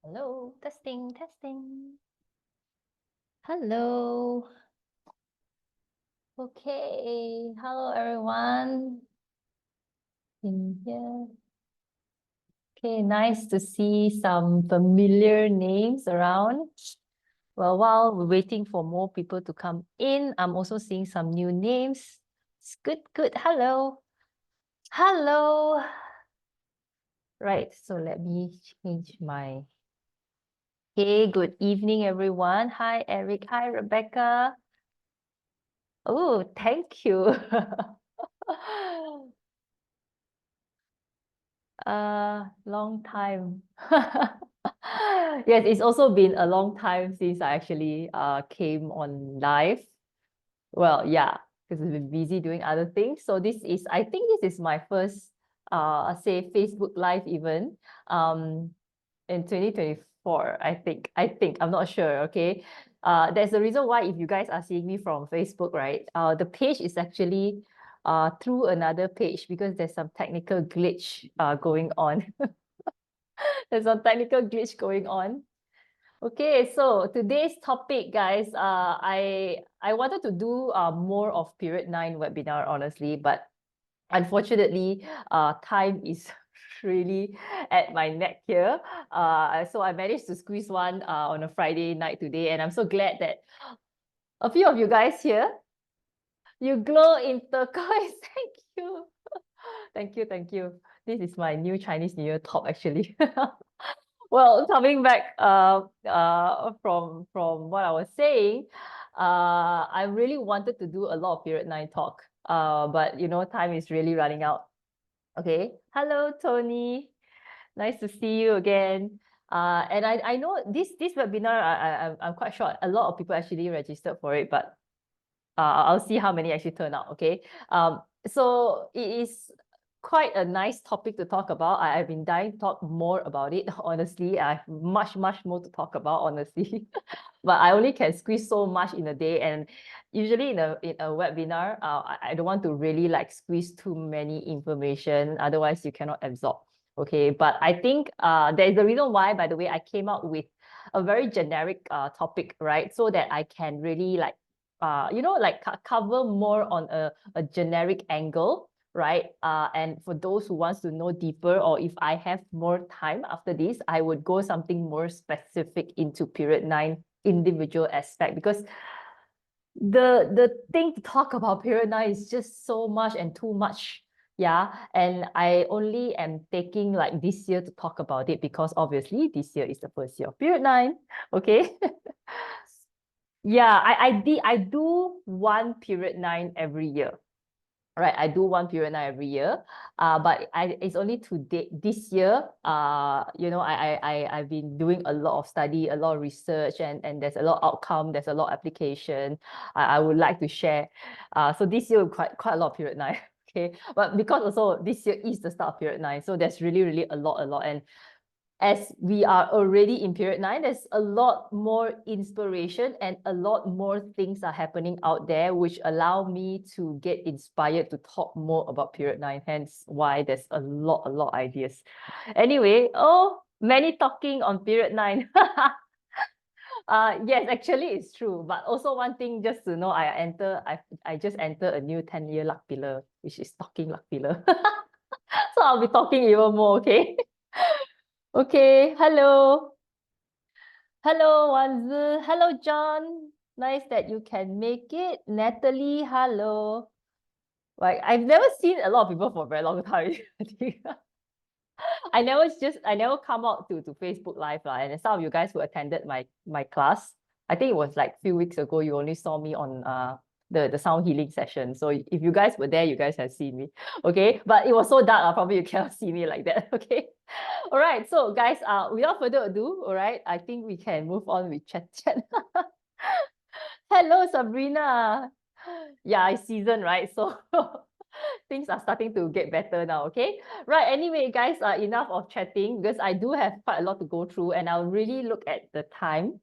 Hello, testing, testing. Hello. Okay, hello everyone in here. Okay, nice to see some familiar names around. Well, while we're waiting for more people to come in, I'm also seeing some new names. It's good, good. Hello. Hello. Right, so let me change my... Hey, good evening, everyone. Hi, Eric. Hi, Rebecca. Oh, thank you. Long time. Yes, it's also been a long time since I actually came on live. Well, yeah, because I've been busy doing other things. So I think this is my first say Facebook Live even in 2024, I think. I'm not sure, okay? There's a reason why if you guys are seeing me from Facebook, right? The page is actually through another page because there's some technical glitch going on. There's some technical glitch going on. Okay, so today's topic, guys, I wanted to do more of period 9 webinar, honestly, but unfortunately, time is really at my neck here. So I managed to squeeze one on a Friday night today, and I'm so glad that a few of you guys here, you glow in turquoise. Thank you. Thank you, thank you. This is my new Chinese New Year top, actually. Well, coming back from what I was saying, I really wanted to do a lot of period 9 talk. But time is really running out. Okay. Hello, Tony. Nice to see you again. And I know this webinar, I'm quite sure a lot of people actually registered for it, but I'll see how many actually turn out. Okay. So it is quite a nice topic to talk about. I've been dying to talk more about it. Honestly, I have much more to talk about, honestly. But I only can squeeze so much in a day, and usually in a webinar, I don't want to really like squeeze too many information, otherwise you cannot absorb. Okay, but I think there is a reason why, by the way, I came out with a very generic topic, right? So that I can really like like cover more on a generic angle, right? And for those who wants to know deeper, or if I have more time after this, I would go something more specific into period 9 individual aspect, because the thing to talk about period 9 is just so much and too much. Yeah, and I only am taking like this year to talk about it because obviously this year is the first year of period 9. Okay. Yeah, I do one period 9 every year. Right, I do one period 9 every year. But it's only to date this year. I've been doing a lot of study, a lot of research, and there's a lot of outcome, there's a lot of application. I would like to share. So this year quite a lot of period 9. Okay. But because also this year is the start of period 9, so there's really a lot. And as we are already in period 9, there's a lot more inspiration and a lot more things are happening out there, which allow me to get inspired to talk more about period 9. Hence why there's a lot of ideas. Anyway, many talking on period 9. Yes, actually it's true. But also one thing just to know, I just enter a new 10-year luck pillar, which is talking luck pillar. So I'll be talking even more, okay? Okay, hello. Hello, Wanzi. Hello, John. Nice that you can make it. Natalie, hello. Like, I've never seen a lot of people for a very long time. I think. I never come out to Facebook Live, and some of you guys who attended my class, I think it was like a few weeks ago, you only saw me on the sound healing session. So if you guys were there, you guys have seen me. Okay. But it was so dark, probably you cannot see me like that. Okay. All right. So guys, without further ado, all right, I think we can move on with chat. Hello, Sabrina. Yeah, it's season, right? So things are starting to get better now, okay? Right, anyway, guys, enough of chatting because I do have quite a lot to go through, and I'll really look at the time.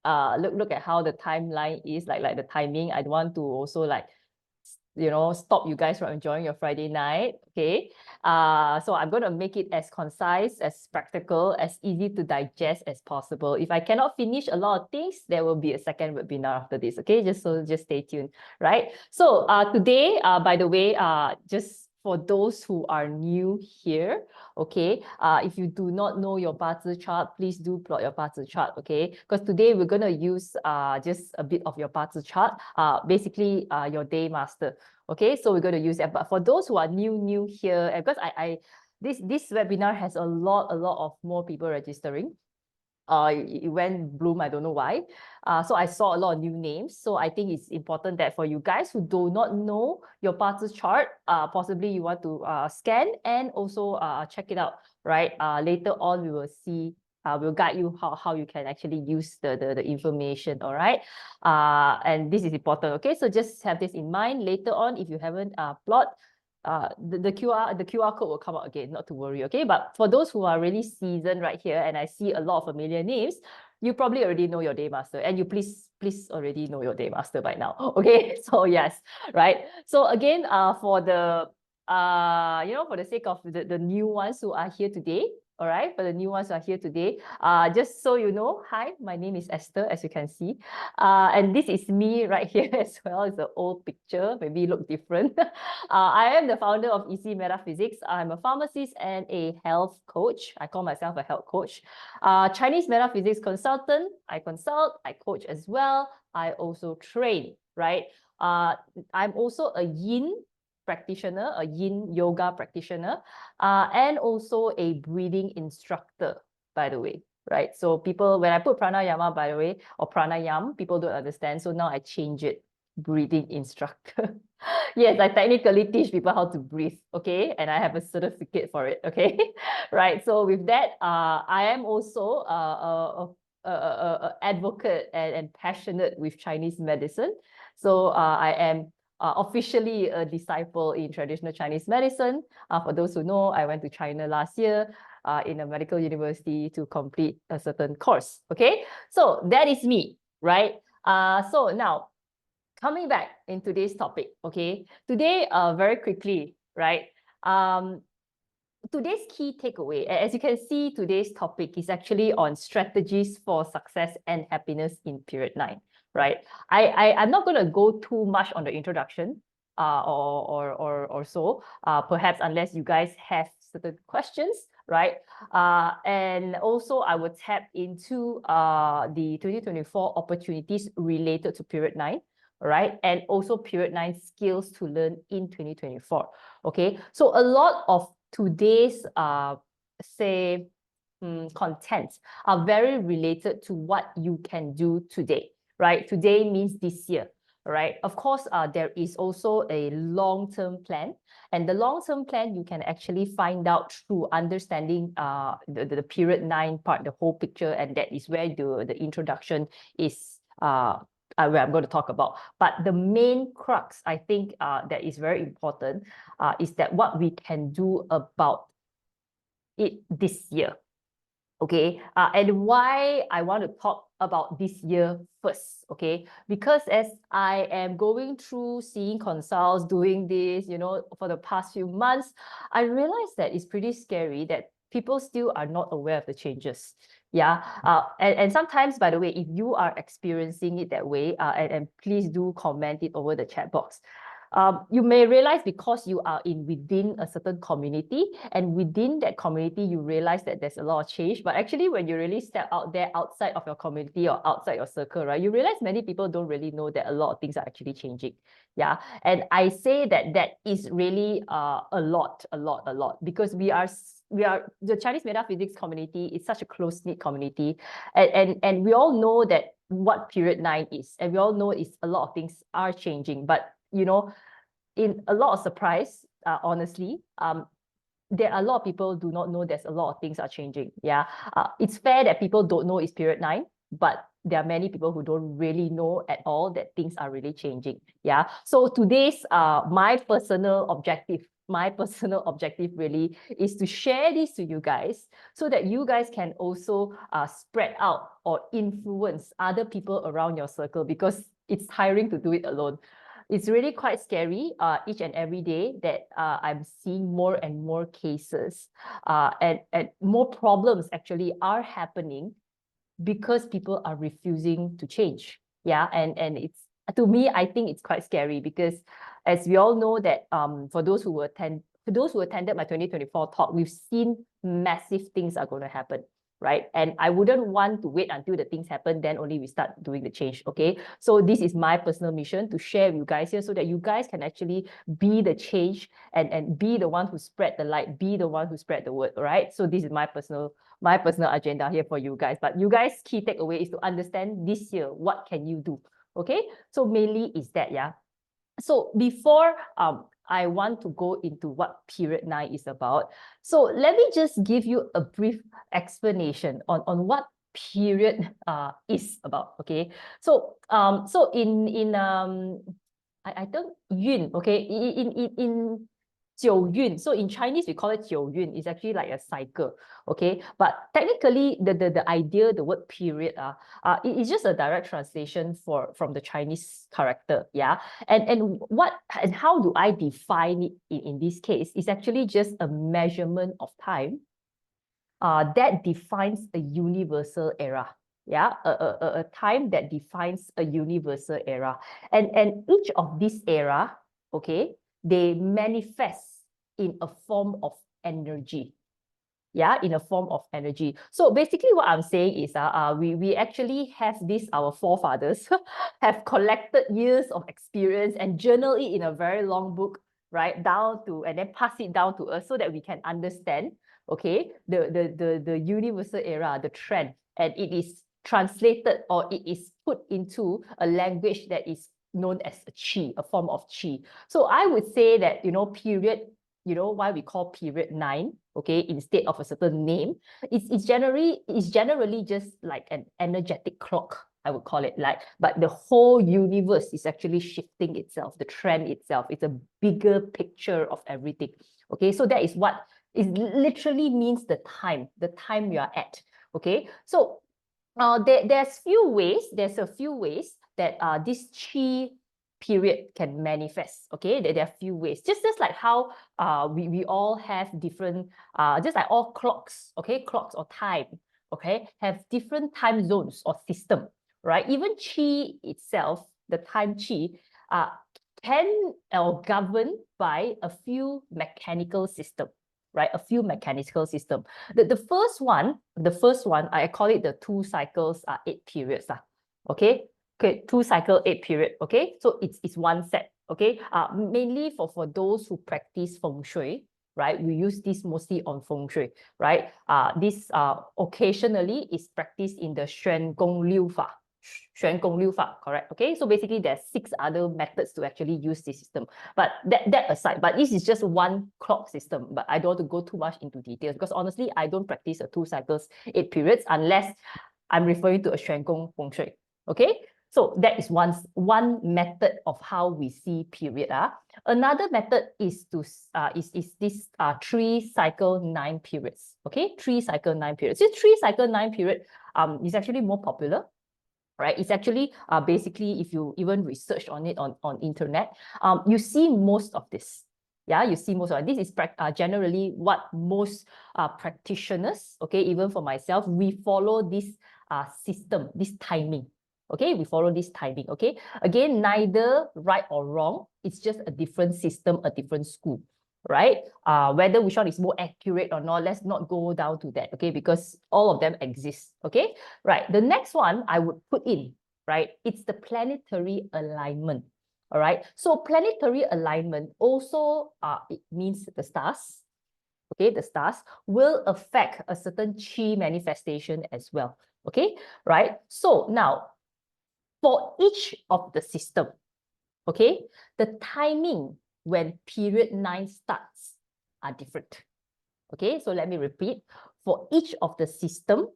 Look at how the timeline is, like the timing. I want to also like stop you guys from enjoying your Friday night. Okay. So I'm going to make it as concise, as practical, as easy to digest as possible. If I cannot finish a lot of things, there will be a second webinar after this. Okay. Just stay tuned. Right. So today, by the way, just for those who are new here, okay, if you do not know your 八字 chart, please do plot your 八字 chart, okay? Because today we're going to use just a bit of your 八字 chart, basically your day master, okay? So we're going to use that. But for those who are new here, because this webinar has a lot of more people registering. It went bloom, I don't know why. So I saw a lot of new names. So I think it's important that for you guys who do not know your 八字 chart, possibly you want to scan and also check it out, right? Later on, we will see, we'll guide you how you can actually use the information, all right? And this is important, okay? So just have this in mind. Later on, if you haven't plot, the QR code will come out again, not to worry, okay? But for those who are really seasoned right here, and I see a lot of familiar names, you probably already know your day master, and you please already know your day master by now, okay? So yes, right? So again, for the for the sake of the new ones who are here today, all right, for the new ones who are here today, just so you know, hi, my name is Esther, as you can see. And this is me right here as well. It's an old picture, maybe look different. I am the founder of Easy Metaphysics. I'm a pharmacist and a health coach. I call myself a health coach. Chinese metaphysics consultant. I consult, I coach as well. I also train, right? I'm also a yin practitioner, a yin yoga practitioner, and also a breathing instructor, by the way, right? So people, when I put pranayama, by the way, or pranayam, people don't understand. So now I change it, breathing instructor. Yes, I technically teach people how to breathe, okay? And I have a certificate for it, okay? Right, so with that, I am also a advocate and passionate with Chinese medicine. So I am officially a disciple in traditional Chinese medicine. For those who know, I went to China last year in a medical university to complete a certain course, okay? So that is me, right? So now, coming back in today's topic, okay? Today, very quickly, right? Today's key takeaway, as you can see, today's topic is actually on strategies for success and happiness in period 9, right? I'm not going to go too much on the introduction or so, perhaps unless you guys have certain questions, right? And also I will tap into the 2024 opportunities related to period 9, right? And also period 9 skills to learn in 2024, okay? So a lot of today's contents are very related to what you can do today, right? Today means this year, right? Of course, there is also a long-term plan, and the long-term plan you can actually find out through understanding the period 9 part, the whole picture, and that is where the introduction is where I'm going to talk about. But the main crux, I think, that is very important is that what we can do about it this year. Okay, and why I want to talk about this year first, okay? Because as I am going through seeing consults, doing this, for the past few months, I realized that it's pretty scary that people still are not aware of the changes. Yeah, and sometimes, by the way, if you are experiencing it that way, and please do comment it over the chat box. You may realize because you are within a certain community, and within that community, you realize that there's a lot of change. But actually, when you really step out there outside of your community or outside your circle, right, you realize many people don't really know that a lot of things are actually changing. Yeah, and I say that is really a lot, because we are the Chinese metaphysics community is such a close-knit community, and we all know that what period 9 is, and we all know is a lot of things are changing, but in a lot of surprise, honestly, there are a lot of people do not know there's a lot of things are changing. Yeah, it's fair that people don't know it's period 9, but there are many people who don't really know at all that things are really changing. Yeah, so today's my personal objective really is to share this to you guys so that you guys can also spread out or influence other people around your circle, because it's tiring to do it alone. it's really quite scary each and every day that I'm seeing more and more cases and more problems actually are happening because people are refusing to change. Yeah, and it's, to me, I think it's quite scary because as we all know that for those who attended my 2024 talk, we've seen massive things are going to happen, right? And I wouldn't want to wait until the things happen, then only we start doing the change, okay? So this is my personal mission to share with you guys here so that you guys can actually be the change and be the one who spread the light, be the one who spread the word, right? So this is my personal agenda here for you guys. But you guys' key takeaway is to understand this year, what can you do? Okay, so mainly is that, yeah. So before I want to go into what period 9 is about, so let me just give you a brief explanation on what period is about. Okay, so I don't yun, okay, in 九运, so in Chinese we call it 九运, it's actually like a cycle, okay? But technically the idea, the word period, it is just a direct translation from the Chinese character, yeah? And how do I define it in this case? It's actually just a measurement of time that defines a universal era. Yeah, a time that defines a universal era. And each of this era, okay, they manifest in a form of energy. Yeah, in a form of energy. So basically what I'm saying is we actually have this, our forefathers have collected years of experience and journal it in a very long book, right, down to, and then pass it down to us so that we can understand, okay, the universal era, the trend, and it is translated or it is put into a language that is known as a qi, a form of qi. So I would say that, period, why we call period 9, okay, instead of a certain name, it's generally just like an energetic clock, I would call it, like, but the whole universe is actually shifting itself, the trend itself. It's a bigger picture of everything. Okay, so that is what it literally means, the time you are at. Okay, so there's a few ways that this qi period can manifest. Okay, there are a few ways, just like how we all have different just like all clocks, okay, clocks or time, okay, have different time zones or system, right? Even qi itself, the time qi, can or governed by a few mechanical system, right? A few mechanical system. The first one, I call it the 2 cycles, 8 periods. Okay, 2 cycle 8 period. Okay, so it's one set. Okay, mainly for those who practice feng shui, right? We use this mostly on feng shui, right? This occasionally is practiced in the Xuan Gong Liu Fa. Xuan Gong Liu Fa, correct? Okay, so basically there's 6 other methods to actually use this system. But that aside, but this is just one clock system. But I don't want to go too much into details because honestly, I don't practice a 2 cycles 8 periods unless I'm referring to a Xuan Gong Feng Shui. Okay, so that is one method of how we see period. Another method is to is this 3 cycle 9 periods. Okay, 3 cycle 9 periods. This 3 cycle 9 period is actually more popular, right? It's actually basically, if you even research on it on internet, you see most of this. Yeah, you see most of it. This is generally what most practitioners, okay, even for myself, we follow this system, this timing. Okay, we follow this timing. Okay, again, neither right or wrong. It's just a different system, a different school, right? Whether which one is more accurate or not, let's not go down to that, okay? Because all of them exist, okay? Right, the next one I would put in, right? It's the planetary alignment, all right? So planetary alignment also, it means the stars, okay? The stars will affect a certain qi manifestation as well, okay? Right, so now, for each of the system, okay, the timing when period 9 starts are different. Okay, so let me repeat. For each of the system,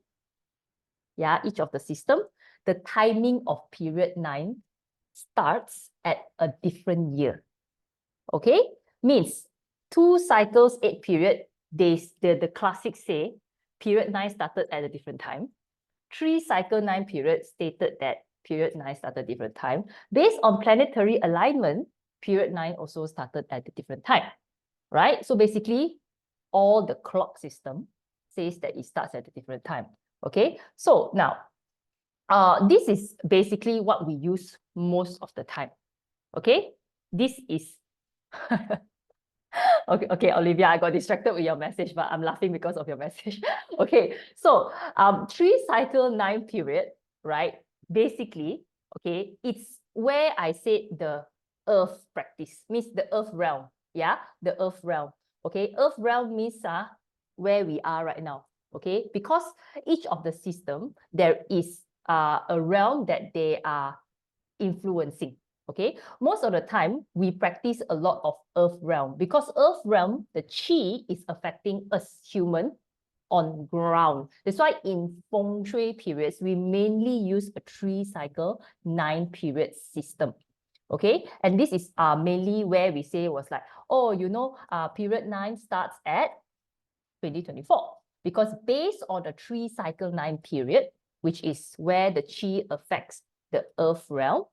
yeah, each of the system, the timing of period 9 starts at a different year. Okay, means 2 cycles 8 period, the classics say period 9 started at a different time. 3 cycle 9 period stated that period 9 started different time. Based on planetary alignment, period 9 also started at a different time, right? So basically, all the clock system says that it starts at a different time, okay? So now, this is basically what we use most of the time, okay? This is... Okay, Olivia, I got distracted with your message, but I'm laughing because of your message. Okay, so 3 cycle 9 period, right? Basically, okay, it's where I said the earth practice, means the earth realm, yeah? The earth realm, okay? Earth realm means where we are right now, okay? Because each of the system, there is a realm that they are influencing. Okay, most of the time we practice a lot of earth realm because earth realm, the chi is affecting us human on ground. That's why in feng shui periods, we mainly use a 3 cycle 9 period system. Okay, and this is mainly where we say was like, oh, you know, period 9 starts at 2024 because based on the 3 cycle 9 period, which is where the chi affects the earth realm,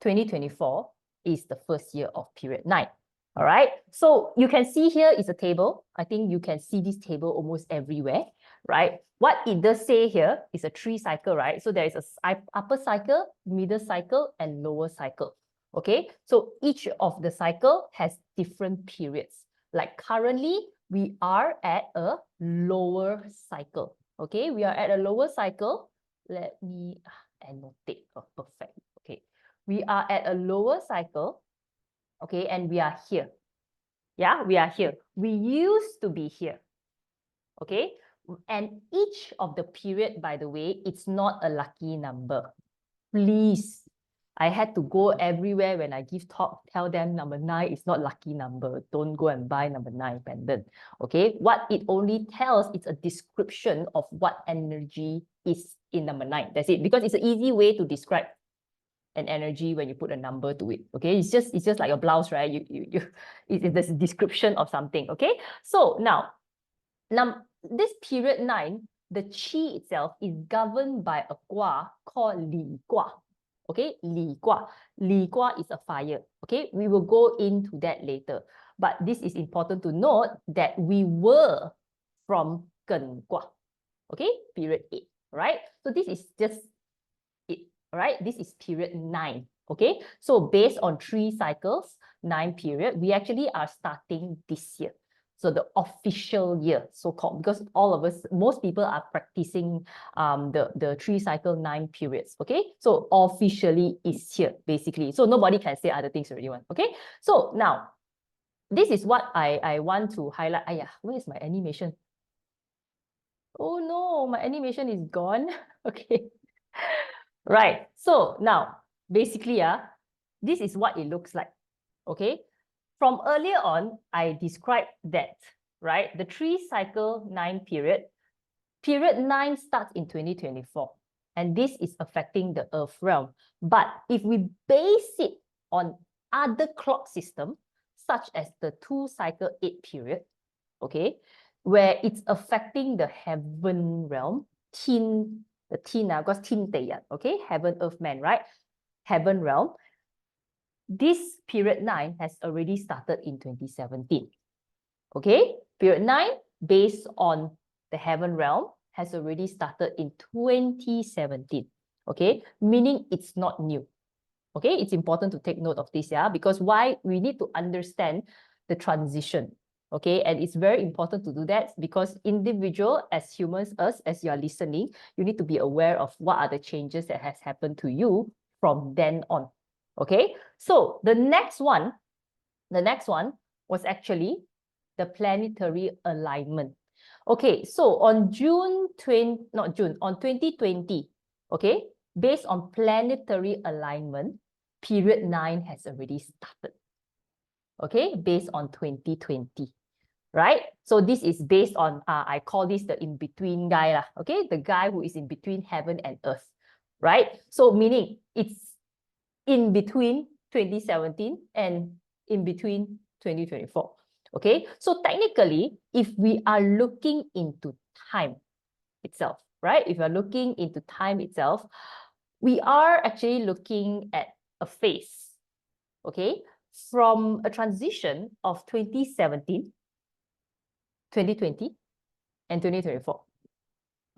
2024 is the first year of period 9. All right. So you can see here is a table. I think you can see this table almost everywhere, right? What it does say here is a 3 cycle, right? So there is a upper cycle, middle cycle, and lower cycle. Okay. So each of the cycle has different periods. Like currently, we are at a lower cycle. Okay. We are at a lower cycle. Let me annotate. Oh, perfect. Okay. We are at a lower cycle, okay, and we are here. Yeah, we are here. We used to be here, okay? And each of the period, by the way, it's not a lucky number. Please, I had to go everywhere when I give talk, tell them number 9 is not lucky number. Don't go and buy number 9 pendant, okay? What it only tells, it's a description of what energy is in number 9. That's it, because it's an easy way to describe an energy when you put a number to it. Okay, it's just like a blouse, right? It's the description of something. Okay, so now this period 9, the chi itself is governed by a gua called Li Gua. Okay, Li Gua. Li Gua is a fire. Okay, we will go into that later. But this is important to note that we were from Gen Gua. Okay, period 8. Right? So this is just it. Right? This is period 9. Okay, so based on 3 cycles, 9 period, we actually are starting this year. So the official year, so-called, because all of us, most people are practicing the 3 cycle 9 periods. Okay, so officially is here basically. So nobody can say other things already. Okay, so now this is what I want to highlight. Ayah, where is my animation? Oh no, my animation is gone. Okay. Right. So now, basically, this is what it looks like. Okay. From earlier on, I described that, right? The 3 cycle 9 period. Period 9 starts in 2024. And this is affecting the Earth realm. But if we base it on other clock system, such as the 2 cycle 8 period, okay, where it's affecting the heaven realm, the teen, because teen day, okay, heaven, earth, man, right? Heaven realm. This period 9 has already started in 2017. Okay, period 9 based on the heaven realm has already started in 2017. Okay, meaning it's not new. Okay, it's important to take note of this, because why we need to understand the transition. Okay, and it's very important to do that because individual, as humans, us, as you are listening, you need to be aware of what are the changes that has happened to you from then on. Okay, so the next one was actually the planetary alignment. Okay, so on on 2020, okay, based on planetary alignment, period 9 has already started. Okay, based on 2020. Right? So this is based on, I call this the in-between guy, okay? The guy who is in between heaven and earth, right? So meaning it's in between 2017 and in between 2024, okay? So technically, if we are looking into time itself, right? If you're looking into time itself, we are actually looking at a phase, okay, from a transition of 2017, 2020, and 2024.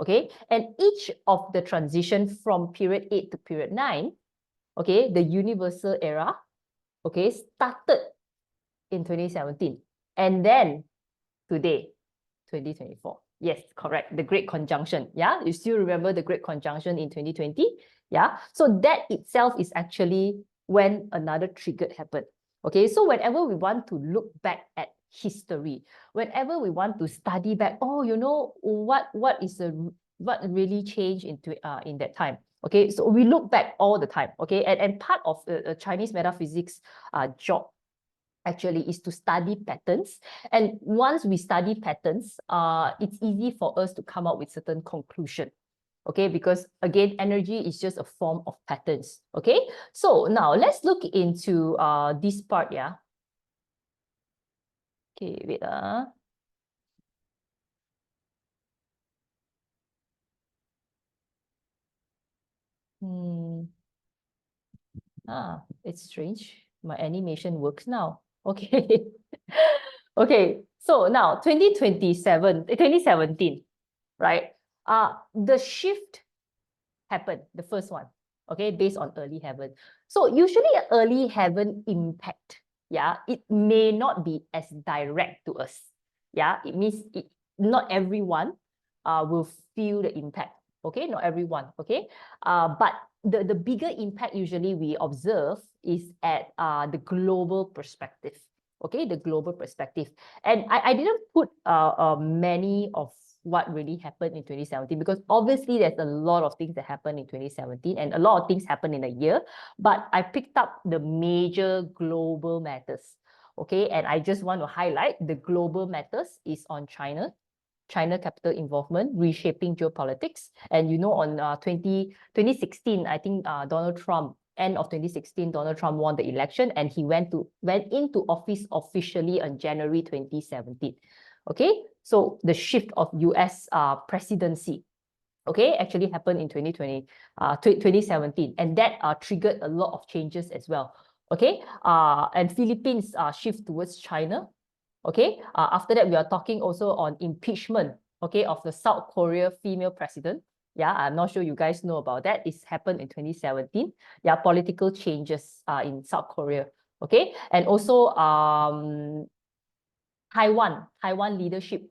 Okay, and each of the transition from period 8 to period 9, okay, the universal era, okay, started in 2017, and then today, 2024. Yes, correct. The Great Conjunction. Yeah, you still remember the Great Conjunction in 2020? Yeah, so that itself is actually when another trigger happened. Okay, so whenever we want to look back at history, whenever we want to study back, oh, you know, what really changed in that time. Okay, so we look back all the time. Okay, and part of Chinese metaphysics job actually is to study patterns. And once we study patterns, it's easy for us to come up with certain conclusion. Okay, because again, energy is just a form of patterns. Okay, so now let's look into this part. Yeah. Okay, wait. Hmm. It's strange. My animation works now. Okay. Okay. So now 2017, right? The shift happened, the first one, okay, based on early heaven. So usually early heaven impact, yeah, it may not be as direct to us. Yeah, it means not everyone will feel the impact. Okay, not everyone. Okay, but the bigger impact usually we observe is at the global perspective. Okay, the global perspective. And I didn't put many of what really happened in 2017, because obviously there's a lot of things that happened in 2017 and a lot of things happened in a year, but I picked up the major global matters. Okay, and I just want to highlight the global matters is on China capital involvement, reshaping geopolitics. And you know, on 2016, I think Donald Trump, end of 2016, Donald Trump won the election and he went into office officially on January 2017. Okay, so the shift of US presidency, okay, actually happened in 2017, and that triggered a lot of changes as well. Okay, and Philippines shift towards China. Okay, after that we are talking also on impeachment, okay, of the South Korea female president. Yeah, I'm not sure you guys know about that. It's happened in 2017. Yeah, political changes in South Korea. Okay, and also Taiwan leadership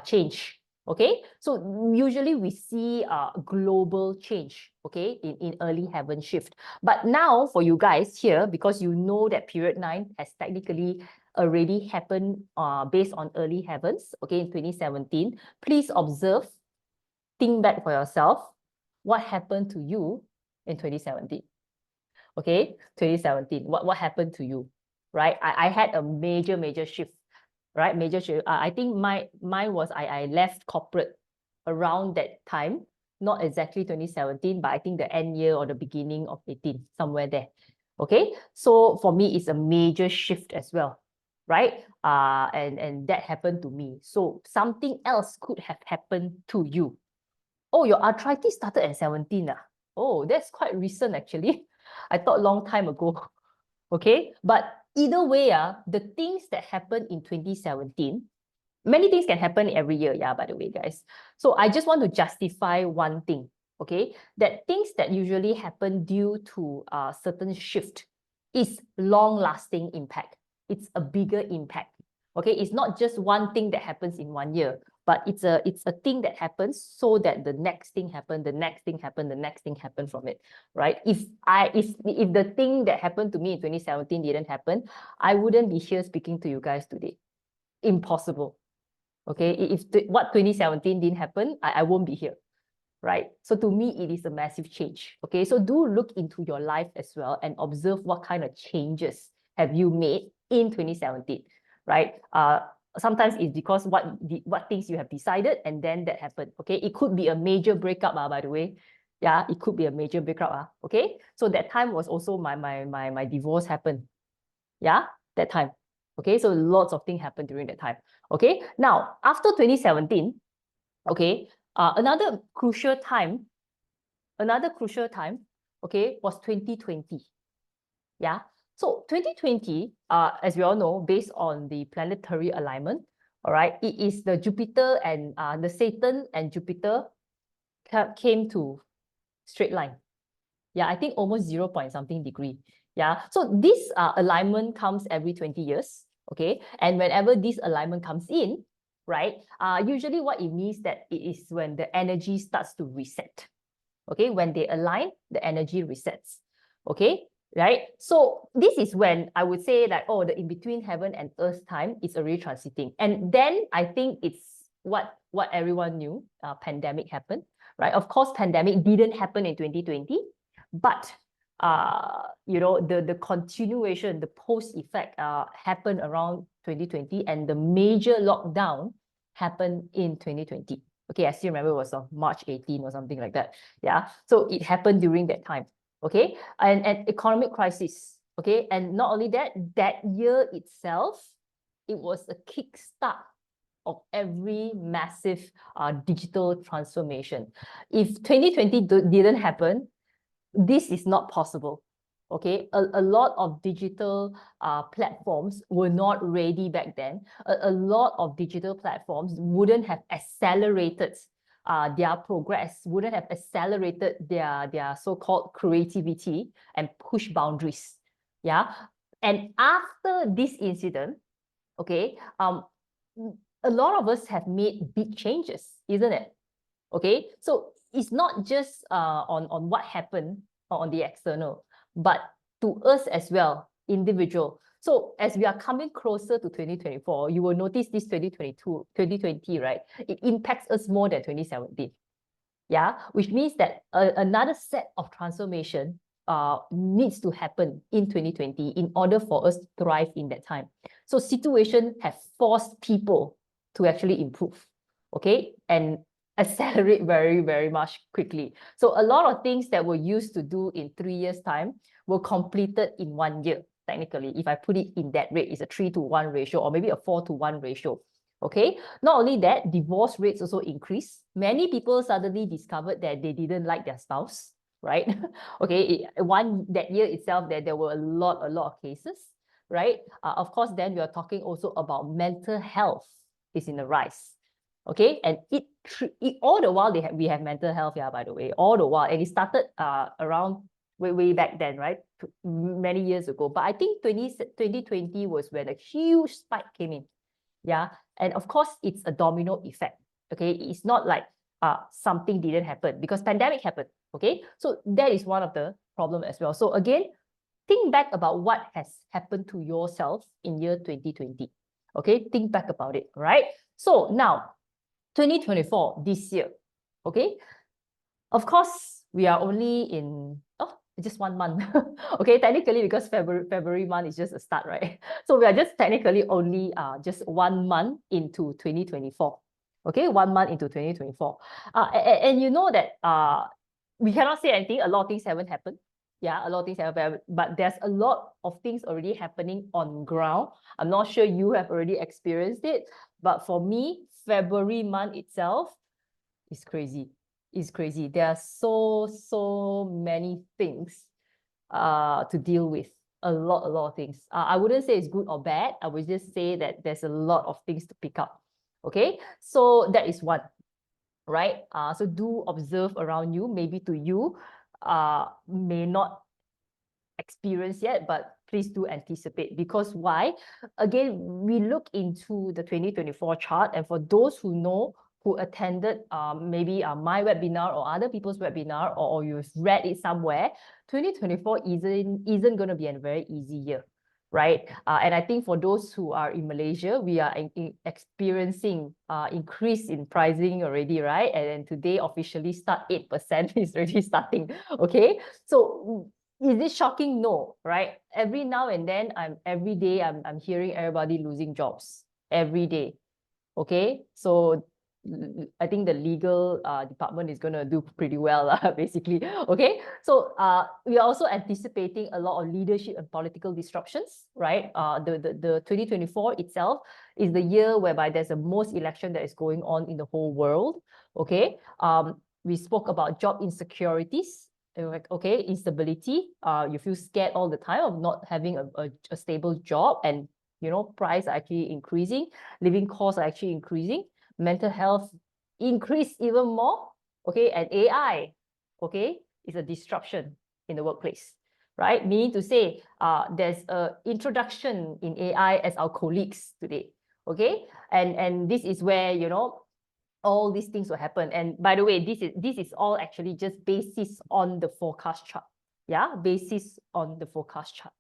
change. Okay, so usually we see global change, okay, in early heaven shift. But now for you guys here, because you know that period 9 has technically already happened based on early heavens, okay, in 2017, please observe, think back for yourself, what happened to you in 2017. Okay, 2017, what happened to you, right? I had a major shift, right? Major shift. I think mine was I left corporate around that time, not exactly 2017, but I think the end year or the beginning of 18, somewhere there. Okay, so for me, it's a major shift as well, right? And that happened to me. So something else could have happened to you. Oh, your arthritis started at 17. Oh, that's quite recent actually. I thought long time ago. Okay, but either way, the things that happened in 2017, many things can happen every year, yeah, by the way, guys. So I just want to justify one thing, okay, that things that usually happen due to a certain shift is long-lasting impact. It's a bigger impact. Okay, it's not just one thing that happens in 1 year, but it's a thing that happens so that the next thing happened, the next thing happened, the next thing happened from it, right? If the thing that happened to me in 2017 didn't happen, I wouldn't be here speaking to you guys today. Impossible. Okay, if what 2017 didn't happen, I won't be here, right? So to me, it is a massive change. Okay, so do look into your life as well and observe what kind of changes have you made in 2017, right? Sometimes it's because what things you have decided and then that happened. Okay, it could be a major breakup, by the way. Yeah, it could be a major breakup. Okay, so that time was also my divorce happened. Yeah, that time. Okay, so lots of things happened during that time. Okay, now after 2017, okay, another crucial time another crucial time, okay, was 2020. Yeah. So 2020, as we all know, based on the planetary alignment, all right, it is the Jupiter and the Saturn and Jupiter came to straight line. Yeah, I think almost 0 point something degree. Yeah. So this alignment comes every 20 years. Okay. And whenever this alignment comes in, right, usually what it means that it is when the energy starts to reset. Okay. When they align, the energy resets. Okay. Right. So this is when I would say that, oh, the in-between heaven and earth time is already transiting. And then I think it's what everyone knew, pandemic happened, right? Of course, pandemic didn't happen in 2020, but you know, the continuation, the post effect happened around 2020, and the major lockdown happened in 2020. Okay, I still remember it was on March 18 or something like that. Yeah, so it happened during that time. Okay, and economic crisis. Okay, and not only that, that year itself, it was a kickstart of every massive digital transformation. If 2020 didn't happen, this is not possible. Okay, a lot of digital platforms were not ready back then. A lot of digital platforms wouldn't have accelerated their progress, wouldn't have accelerated their so-called creativity and push boundaries. Yeah, and after this incident, okay, a lot of us have made big changes, isn't it? Okay, so it's not just on what happened on the external, but to us as well, individual. So as we are coming closer to 2024, you will notice this 2020, right? It impacts us more than 2017. Yeah, which means that another set of transformation needs to happen in 2020 in order for us to thrive in that time. So situation have forced people to actually improve, okay, and accelerate very, very much quickly. So a lot of things that were used to do in 3 years' time were completed in 1 year. Technically, if I put it in that rate, it's a 3-to-1 ratio or maybe a 4-to-1 ratio. Okay, not only that, divorce rates also increase. Many people suddenly discovered that they didn't like their spouse, right? Okay, that year itself, there were a lot of cases, right? Of course, then we are talking also about mental health is in the rise. Okay, and it all the while we have mental health, yeah, by the way, all the while, and it started around way back then, right? Many years ago. But I think 2020 was when a huge spike came in. Yeah, and of course, it's a domino effect. Okay, it's not like something didn't happen because pandemic happened. Okay, so that is one of the problem as well. So again, think back about what has happened to yourself in year 2020. Okay, think back about it, right? So now, 2024, this year, okay? Of course, we are only in, just 1 month. Okay, technically, because February month is just a start, right? So we are just technically only just 1 month into 2024. Okay, 1 month into 2024. And you know that we cannot say anything. A lot of things haven't happened. Yeah, a lot of things have happened, but there's a lot of things already happening on ground. I'm not sure you have already experienced it, but for me, February month itself is crazy. It's crazy. There are so many things to deal with. A lot of things. I wouldn't say it's good or bad. I would just say that there's a lot of things to pick up. Okay, so that is one, right? So do observe around you. Maybe to you, may not experience yet, but please do anticipate. Because why? Again, we look into the 2024 chart, and for those who know, who attended maybe my webinar or other people's webinar, or you've read it somewhere, 2024 isn't going to be a very easy year, right? And I think for those who are in Malaysia, we are experiencing increase in pricing already, right? And then today officially start 8% is already starting. Okay, so is it shocking? No, right? Every now and then, every day I'm hearing everybody losing jobs every day. Okay, so I think the legal department is going to do pretty well, basically. Okay, so we are also anticipating a lot of leadership and political disruptions, right? The 2024 itself is the year whereby there's the most election that is going on in the whole world. Okay, we spoke about job insecurities. Like, okay, instability. You feel scared all the time of not having a stable job, and you know, price are actually increasing, living costs are actually increasing, mental health increase even more. Okay, and AI, okay, is a disruption in the workplace, right? Meaning to say, there's a introduction in AI as our colleagues today. Okay, and this is where, you know, all these things will happen. And by the way, this is all actually just basis on the forecast chart. Yeah, basis on the forecast chart.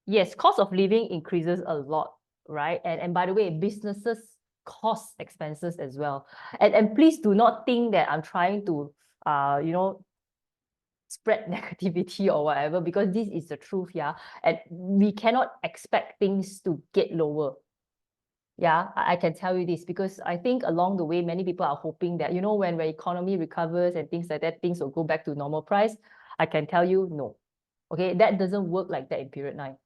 Yes, cost of living increases a lot, right? And by the way, businesses cost expenses as well. And please do not think that I'm trying to you know, spread negativity or whatever, because this is the truth, yeah. And we cannot expect things to get lower. Yeah, I can tell you this because I think along the way, many people are hoping that, you know, when the economy recovers and things like that, things will go back to normal price. I can tell you, no. Okay, that doesn't work like that in period 9.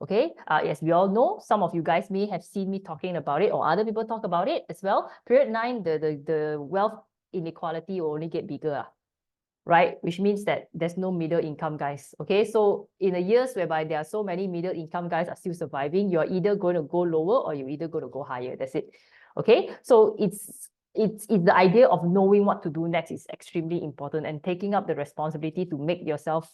Okay, yes, we all know, some of you guys may have seen me talking about it, or other people talk about it as well. Period 9, the wealth inequality will only get bigger. Right? Which means that there's no middle income guys. Okay, so in the years whereby there are so many middle income guys are still surviving, you're either going to go lower or you're either going to go higher. That's it. Okay, so it's the idea of knowing what to do next is extremely important, and taking up the responsibility to make yourself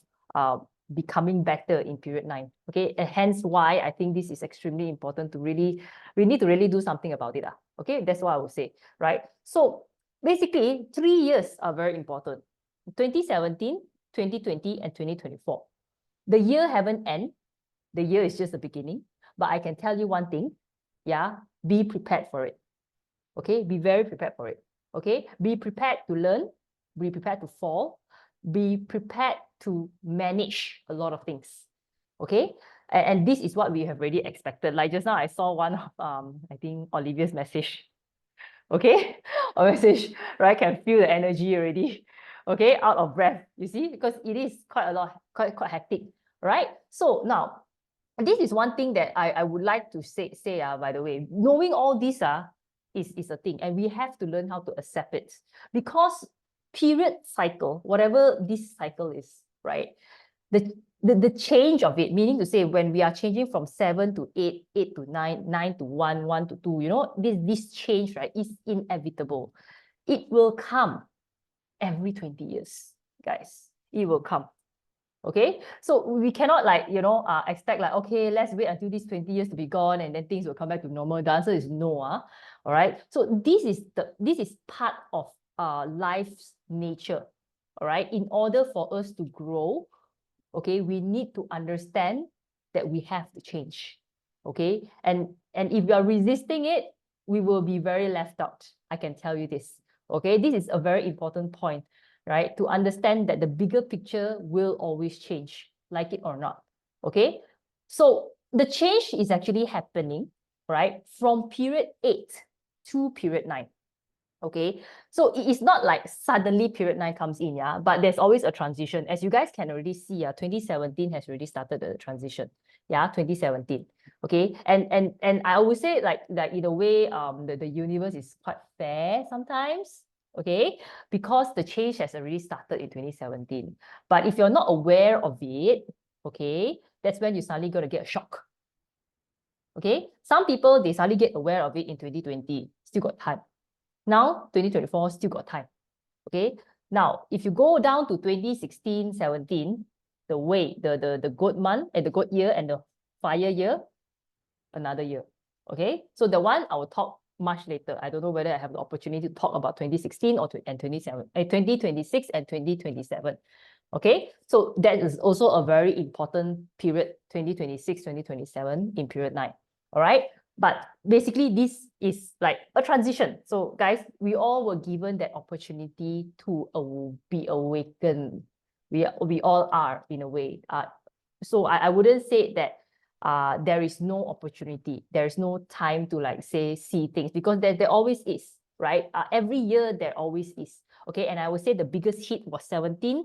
becoming better in period 9. Okay, and hence why I think this is extremely important to really, we need to really do something about it. Okay, that's what I would say, right? So basically, 3 years are very important. 2017, 2020, and 2024. The year haven't ended. The year is just the beginning. But I can tell you one thing. Yeah, be prepared for it. Okay, be very prepared for it. Okay, be prepared to learn. Be prepared to fall. Be prepared to manage a lot of things. Okay, and this is what we have already expected. Like just now, I saw one of I think Olivia's message. Okay, a message, right? Can feel the energy already. Okay, out of breath, you see, because it is quite a lot, quite hectic, right? So now, this is one thing that I would like to say, by the way, knowing all this is a thing, and we have to learn how to accept it, because period cycle, whatever this cycle is, right? The change of it, meaning to say when we are changing from 7 to 8, 8 to 9, 9 to 1, 1 to 2, you know, this change, right, is inevitable. It will come every 20 years, guys. It will come. Okay, so we cannot, like, you know, expect like, okay, let's wait until these 20 years to be gone and then things will come back to normal. The answer is no. All right, so this is part of life's nature. All right, in order for us to grow, okay, we need to understand that we have to change. Okay, and if you are resisting it, we will be very left out. I can tell you this. Okay, this is a very important point, right? To understand that the bigger picture will always change, like it or not. Okay, so the change is actually happening, right, from period 8 to period 9. Okay, so it is not like suddenly period 9 comes in, yeah, but there's always a transition. As you guys can already see, 2017 has already started the transition. Yeah, 2017. Okay, and I would say like that in a way, the universe is quite fair sometimes. Okay, because the change has already started in 2017. But if you're not aware of it, okay, that's when you suddenly gonna get a shock. Okay, some people, they suddenly get aware of it in 2020, still got time. Now, 2024 still got time. Okay. Now, if you go down to 2016, 17, the way, the good month and the good year and the fire year, another year. Okay. So the one I will talk much later. I don't know whether I have the opportunity to talk about 2016 or 2026 and 2027. Okay. So that is also a very important period, 2026, 2027 in period 9. All right. But basically, this is like a transition. So guys, we all were given that opportunity to be awakened. We all are in a way. So I wouldn't say that there is no opportunity. There is no time to like say, see things, because there always is, right? Every year there always is. Okay, and I would say the biggest hit was 17,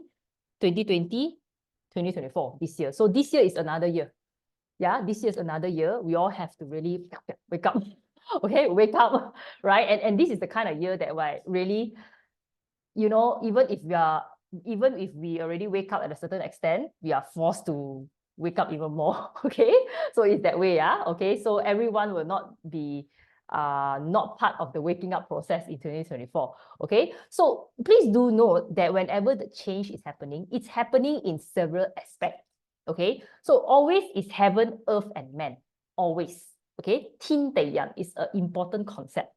2020, 2024, this year. So this year is another year. Yeah, this year is another year. We all have to really wake up. Okay, wake up, right? And this is the kind of year that really you know, even if we already wake up at a certain extent, we are forced to wake up even more. Okay, so it's that way. Yeah. Okay, so everyone will not be not part of the waking up process in 2024. Okay, so please do note that whenever the change is happening, it's happening in several aspects. Okay, so always is heaven, earth, and man. Always. Okay, Tin Tei Yang is an important concept.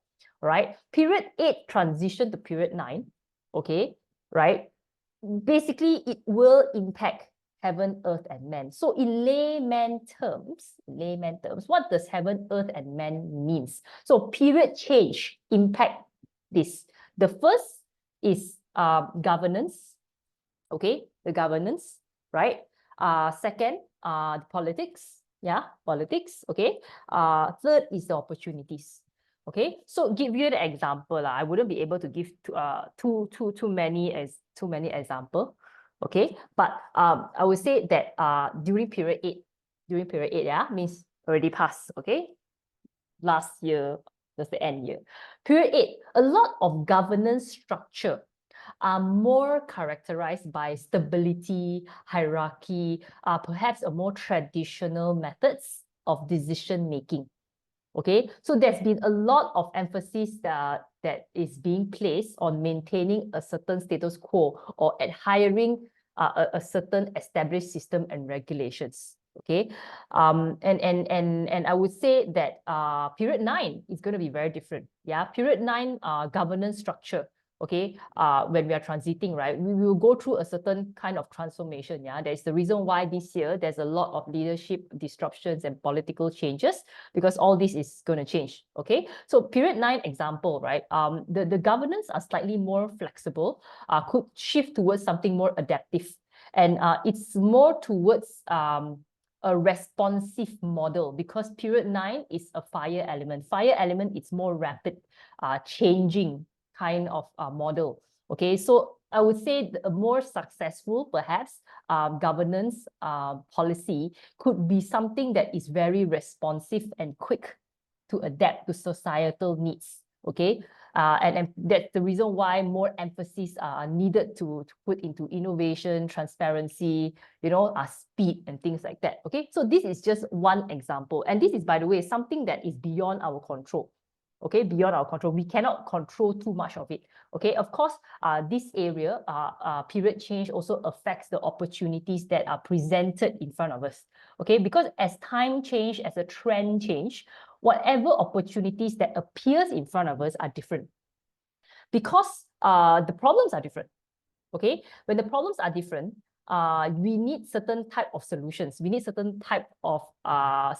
Right, period 8 transition to period 9. Okay, right, basically it will impact heaven, earth, and man. So in layman terms, what does heaven, earth, and man means? So period change impact this. The first is governance. Okay, the governance, right? Second, politics. Yeah, politics. Okay. Third is the opportunities. Okay, so give you the example. I wouldn't be able to give too many example. Okay, but I would say that during period 8, yeah, means already passed. Okay, last year, that's the end year. Period 8, a lot of governance structure are more characterized by stability, hierarchy, perhaps a more traditional methods of decision making. Okay, so there's been a lot of emphasis that is being placed on maintaining a certain status quo or adhering a certain established system and regulations. Okay, and I would say that period 9 is going to be very different. Yeah, period 9 governance structure. Okay, when we are transiting, right, we will go through a certain kind of transformation. Yeah, there's the reason why this year there's a lot of leadership disruptions and political changes, because all this is going to change. Okay, so period 9 example, right, the governance are slightly more flexible, could shift towards something more adaptive, and it's more towards a responsive model, because period 9 is a fire element. Fire element is more rapid, changing kind of model. Okay, so I would say a more successful, perhaps, governance policy could be something that is very responsive and quick to adapt to societal needs. Okay, and that's the reason why more emphasis are needed to put into innovation, transparency, you know, speed and things like that. Okay, so this is just one example, and this is, by the way, something that is beyond our control. Okay, beyond our control. We cannot control too much of it. Okay, of course, this area, period change also affects the opportunities that are presented in front of us. Okay, because as time change, as a trend change, whatever opportunities that appears in front of us are different, because the problems are different. Okay, when the problems are different, we need certain type of solutions. We need certain type of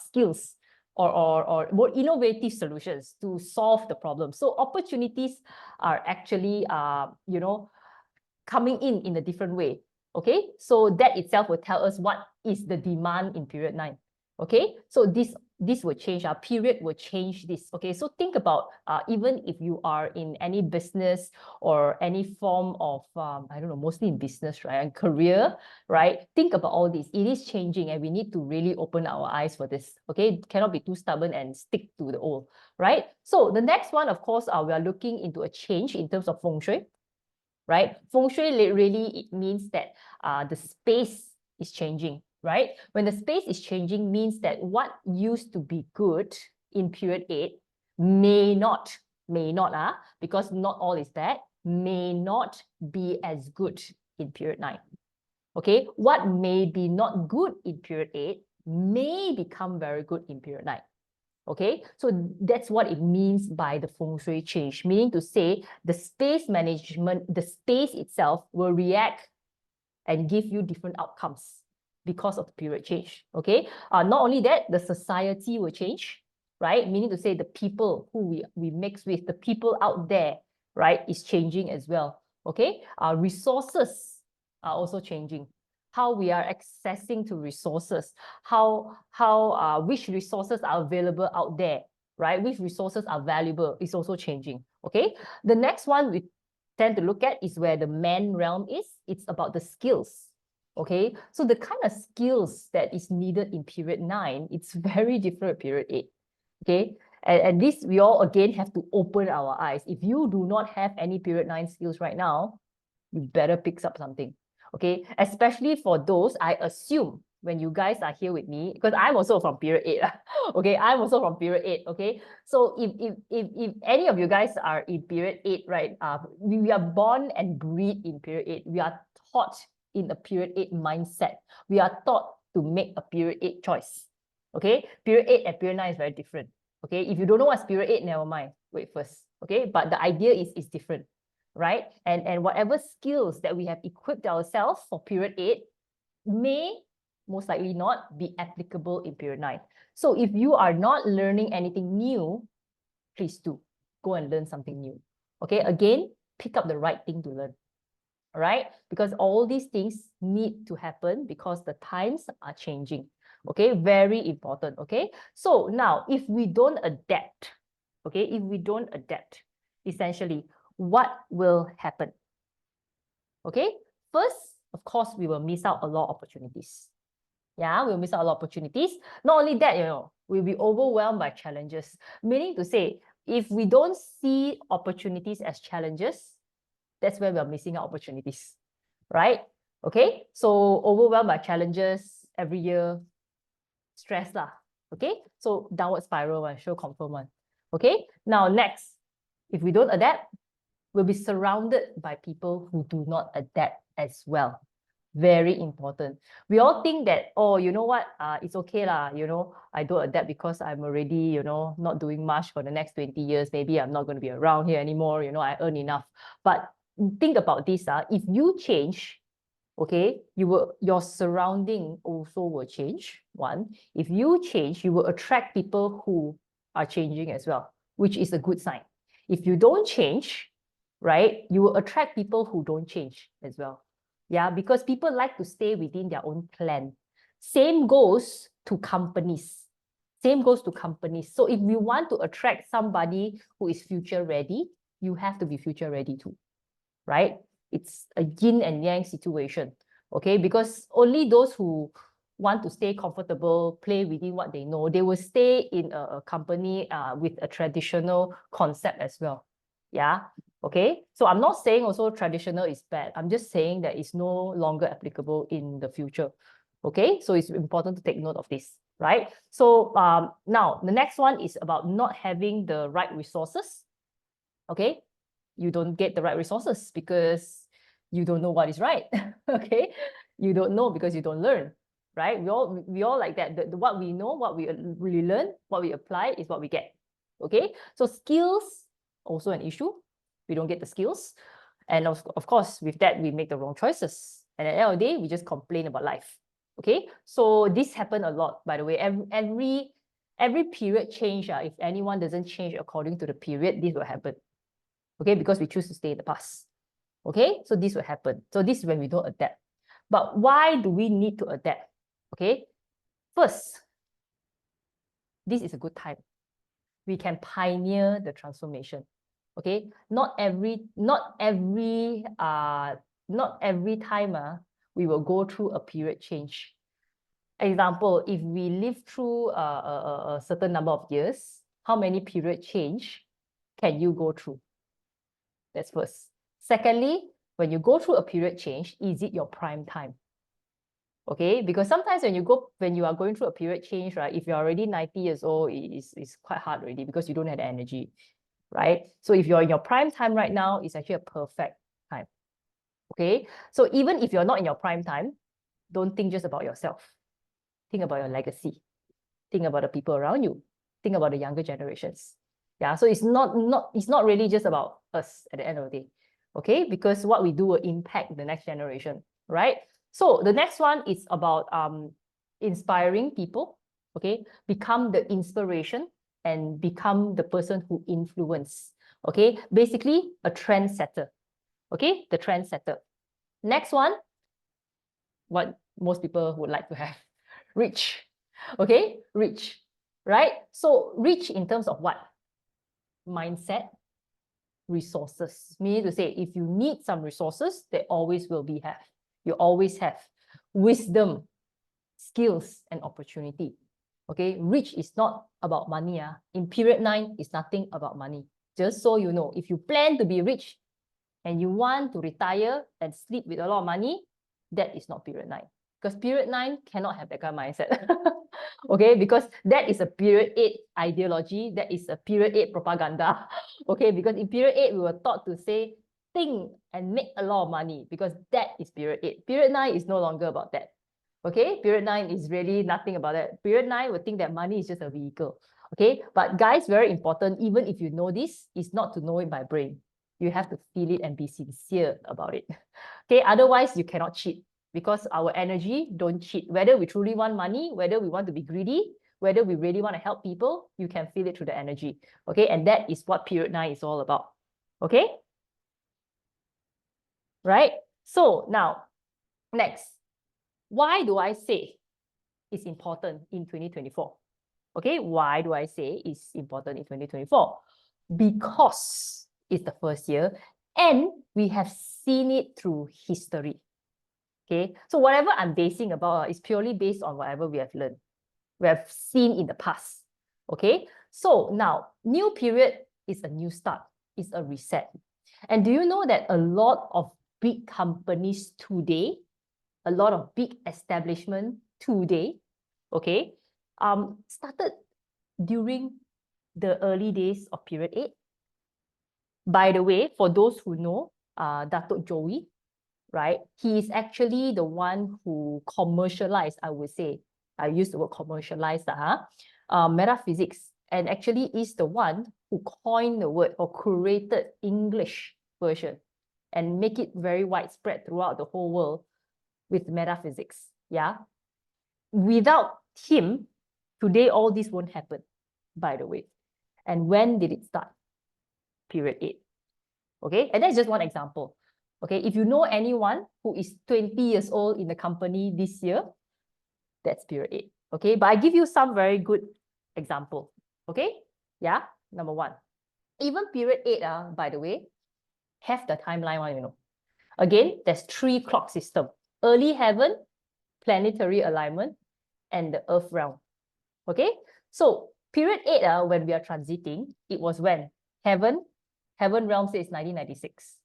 skills or more innovative solutions to solve the problem. So opportunities are actually, you know, coming in a different way. Okay, so that itself will tell us what is the demand in period 9. Okay, so this will change. Our period will change this. Okay, so think about even if you are in any business or any form of I don't know, mostly in business, right, and career, right, think about all this. It is changing, and we need to really open our eyes for this. Okay, cannot be too stubborn and stick to the old, right? So the next one, of course, we are looking into a change in terms of feng shui, right? Feng shui really, it means that the space is changing, right? When the space is changing, means that what used to be good in period 8 may not, because not all is bad, may not be as good in period 9. Okay, what may be not good in period 8 may become very good in period 9. Okay, so that's what it means by the feng shui change, meaning to say the space management, the space itself will react and give you different outcomes because of the period change. Okay, not only that, the society will change, right? Meaning to say the people who we mix with, the people out there, right, is changing as well. Okay, resources are also changing. How we are accessing to resources, which resources are available out there, right? Which resources are valuable is also changing. Okay, the next one we tend to look at is where the man realm is. It's about the skills. Okay, so the kind of skills that is needed in period 9, it's very different period 8. Okay, and this we all again have to open our eyes. If you do not have any period 9 skills right now, you better pick up something. Okay, especially for those, I assume when you guys are here with me, because I'm also from period 8. Okay, I'm also from period 8. Okay, so if any of you guys are in period 8, right? We are born and breed in period 8. We are taught in a period 8 mindset. We are taught to make a period 8 choice. Okay, period 8 and period 9 is very different. Okay, if you don't know what's period 8, never mind. Wait first. Okay, but the idea is different, right? And whatever skills that we have equipped ourselves for period 8 may most likely not be applicable in period 9. So if you are not learning anything new, please do go and learn something new. Okay, again, pick up the right thing to learn. All right, because all these things need to happen because the times are changing. Okay, very important. Okay, so now if we don't adapt, okay, if we don't adapt, essentially, what will happen? Okay, first, of course, we will miss out a lot of opportunities. Yeah, we'll miss out a lot of opportunities. Not only that, we'll be overwhelmed by challenges. Meaning to say, if we don't see opportunities as challenges, that's where we're missing out opportunities, right? Okay, so overwhelmed by challenges every year, stress lah. Okay, so downward spiral one, sure confirm one. Okay, now next, if we don't adapt, we'll be surrounded by people who do not adapt as well. Very important. We all think that, oh, you know what, it's okay lah, I don't adapt because I'm already, not doing much for the next 20 years. Maybe I'm not going to be around here anymore, I earn enough. But think about this, if you change, okay, your surrounding also will change. One, if you change, you will attract people who are changing as well, which is a good sign. If you don't change, right, you will attract people who don't change as well. Yeah, because people like to stay within their own clan. Same goes to companies. Same goes to companies. So if we want to attract somebody who is future ready, you have to be future ready too, right? It's a yin and yang situation, okay? Because only those who want to stay comfortable, play within what they know, they will stay in a company with a traditional concept as well. Yeah, okay? So I'm not saying also traditional is bad. I'm just saying that it's no longer applicable in the future, okay? So it's important to take note of this, right? So now the next one is about not having the right resources, okay? You don't get the right resources because you don't know what is right. Okay, you don't know because you don't learn, right? We all like that. What we know, what we really learn, what we apply is what we get. Okay, so skills also an issue. We don't get the skills, and of course with that we make the wrong choices, and at the end of the day we just complain about life. Okay, so this happened a lot, by the way. Every period change, if anyone doesn't change according to the period, this will happen. Okay, because we choose to stay in the past. Okay, so this will happen. So this is when we don't adapt. But why do we need to adapt? Okay, first, this is a good time. We can pioneer the transformation. Okay, not every time we will go through a period change. Example, if we live through a certain number of years, how many period change can you go through? That's first. Secondly, when you go through a period change, is it your prime time? Okay, because sometimes when you are going through a period change, right, if you're already 90 years old, it's quite hard already because you don't have the energy, right? So if you're in your prime time right now, it's actually a perfect time. Okay, so even if you're not in your prime time, don't think just about yourself. Think about your legacy. Think about the people around you. Think about the younger generations. Yeah, so it's not really just about us at the end of the day, okay? Because what we do will impact the next generation, right? So the next one is about inspiring people, okay? Become the inspiration and become the person who influence, okay? Basically, a trendsetter, okay? The trendsetter. Next one, what most people would like to have, rich, okay? Rich, right? So rich in terms of what? Mindset, resources. Meaning to say, if you need some resources, they always will be have. You always have wisdom, skills, and opportunity. Okay, rich is not about money. In period 9, it's nothing about money. Just so you know, if you plan to be rich, and you want to retire and sleep with a lot of money, that is not period 9. Because period 9 cannot have that kind of mindset. Okay, because that is a period 8 ideology, that is a period 8 propaganda. Okay, because in period 8, we were taught to say, think and make a lot of money, because that is period 8. Period 9 is no longer about that. Okay, period 9 is really nothing about that. Period 9 would think that money is just a vehicle. Okay, but guys, very important, even if you know this, is not to know it by brain. You have to feel it and be sincere about it. Okay, otherwise you cannot cheat, because our energy don't cheat. Whether we truly want money, whether we want to be greedy, whether we really want to help people, you can feel it through the energy. Okay, and that is what period 9 is all about. Okay, right? So now, next, why do I say it's important in 2024? Okay, why do I say it's important in 2024? Because it's the first year and we have seen it through history. Okay, so whatever I'm basing about is purely based on whatever we have learned, we have seen in the past. Okay, so now new period is a new start, it's a reset. And do you know that a lot of big companies today, a lot of big establishment today, okay, started during the early days of period 8. By the way, for those who know Datuk Joey, right, he is actually the one who commercialized, I would say, I use the word commercialized, metaphysics, and actually is the one who coined the word or created English version and make it very widespread throughout the whole world with metaphysics. Yeah. Without him, today all this won't happen, by the way. And when did it start? Period 8. Okay, and that's just one example. Okay, if you know anyone who is 20 years old in the company this year, that's period 8. Okay, but I give you some very good example. Okay, yeah, number 1. Even period 8, by the way, have the timeline one, you know. Again, there's 3 clock system: early heaven, planetary alignment, and the earth realm. Okay, so period 8, when we are transiting, it was when heaven realm says 1996.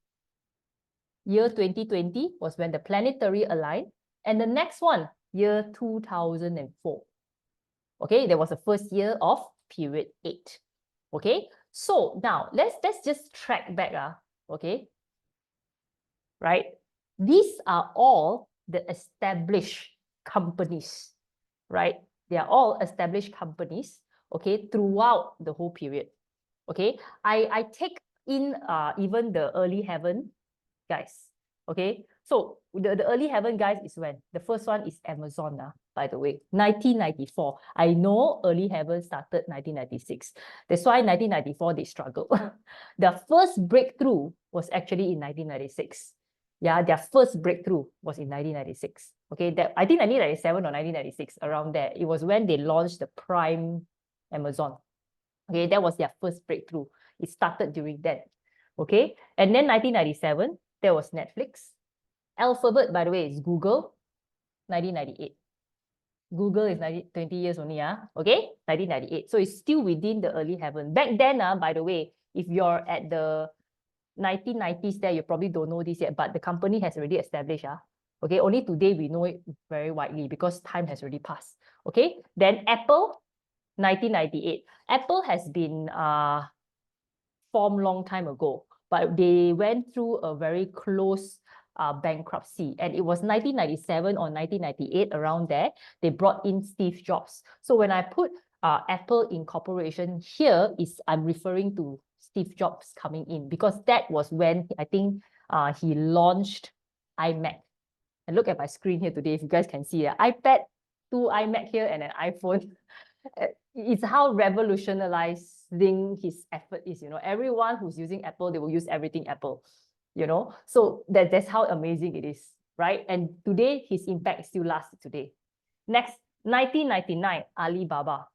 Year 2020 was when the planetary aligned, and the next one, year 2004. Okay, there was the first year of period 8. Okay, so now let's just track back. Okay, right? These are all the established companies, right? They are all established companies, okay, throughout the whole period. Okay, I take in even the early heaven guys. Okay, so the early heaven guys is when the first one is Amazon, by the way, 1994. I know early heaven started 1996. That's why 1994 they struggled. Their first breakthrough was actually in 1996. Yeah, their first breakthrough was in 1996. Okay, that I think 1997 or 1996, around there. It was when they launched the Prime Amazon. Okay, that was their first breakthrough. It started during that. Okay, and then 1997, there was Netflix. Alphabet, by the way, is Google, 1998. Google is 20 years only, okay? 1998. So it's still within the early heaven. Back then, by the way, if you're at the 1990s there, you probably don't know this yet, but the company has already established. Okay, only today we know it very widely because time has already passed. Okay, then Apple, 1998. Apple has been formed long time ago, but they went through a very close bankruptcy, and it was 1997 or 1998, around there, they brought in Steve Jobs. So when I put Apple Incorporation here, I'm referring to Steve Jobs coming in, because that was when I think he launched iMac. And look at my screen here today, if you guys can see, iPad, 2 iMac here, and an iPhone. It's how revolutionizing his effort is, you know. Everyone who's using Apple, they will use everything Apple, you know. So that's how amazing it is, right? And today, his impact still lasts today. Next, 1999, Alibaba.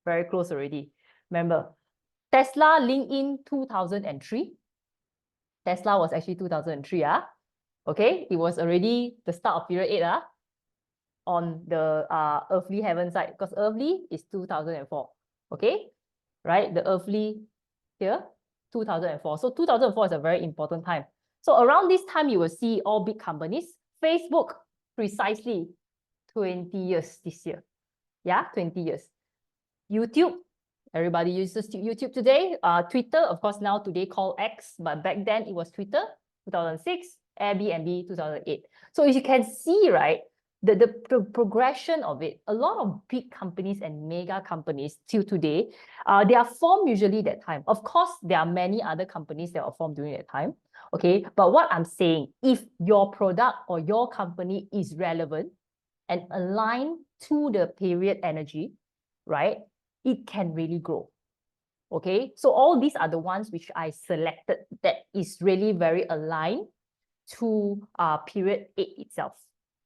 Very close already. Remember, Tesla linked in 2003. Tesla was actually 2003, okay? It was already the start of period 8, on the earthly heaven side, because earthly is 2004. Okay, right? The earthly here, 2004. So 2004 is a very important time. So around this time, you will see all big companies. Facebook, precisely 20 years this year. Yeah, 20 years. YouTube, everybody uses YouTube today. Twitter, of course, now today called X, but back then it was Twitter, 2006, Airbnb, 2008. So as you can see, right, the progression of it, a lot of big companies and mega companies till today, they are formed usually that time. Of course, there are many other companies that are formed during that time. Okay, but what I'm saying, if your product or your company is relevant and aligned to the period energy, right, it can really grow. Okay, so all these are the ones which I selected that is really very aligned to period 8 itself.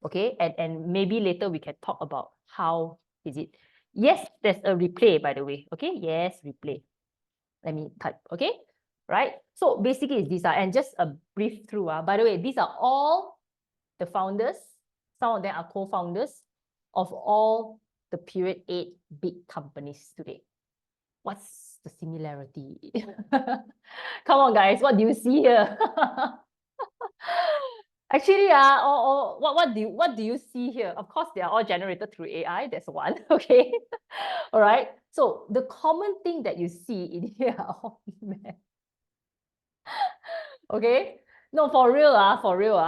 Okay, and maybe later we can talk about how is it. Yes, there's a replay, by the way. Okay, yes, replay. Let me type. Okay, right. So basically it's these are, and just a brief through. By the way, these are all the founders. Some of them are co-founders of all the period 8 big companies today. What's the similarity? Come on, guys, what do you see here? Actually, what do you see here? Of course, they are all generated through AI. That's one. Okay. All right. So the common thing that you see in here are all men. Okay. No, for real, for real.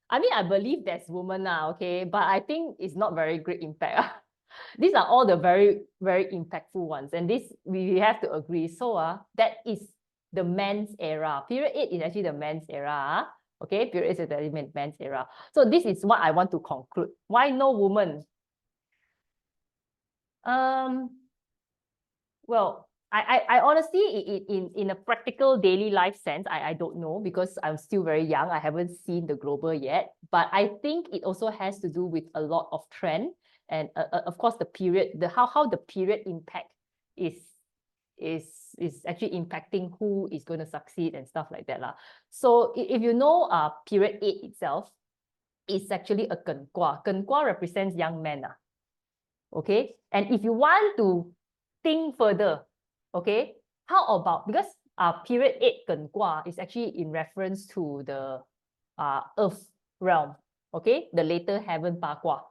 I mean, I believe there's women now, okay, but I think it's not very great impact. These are all the very, very impactful ones. And this, we have to agree. So that is the men's era. Period 8 is actually the men's era. Okay, period 8 is the men's era. So this is what I want to conclude. Why no woman? Well, I honestly, in a practical daily life sense, I don't know, because I'm still very young. I haven't seen the global yet. But I think it also has to do with a lot of trend. And of course, the period, how the period impact is actually impacting who is going to succeed and stuff like that. So if you know period 8 itself, it's actually a Gen Gua. Gen Gua represents young men. Okay. And if you want to think further, okay, how about, because period 8 Gen Gua is actually in reference to the earth realm, okay, the later heaven Pa Gua.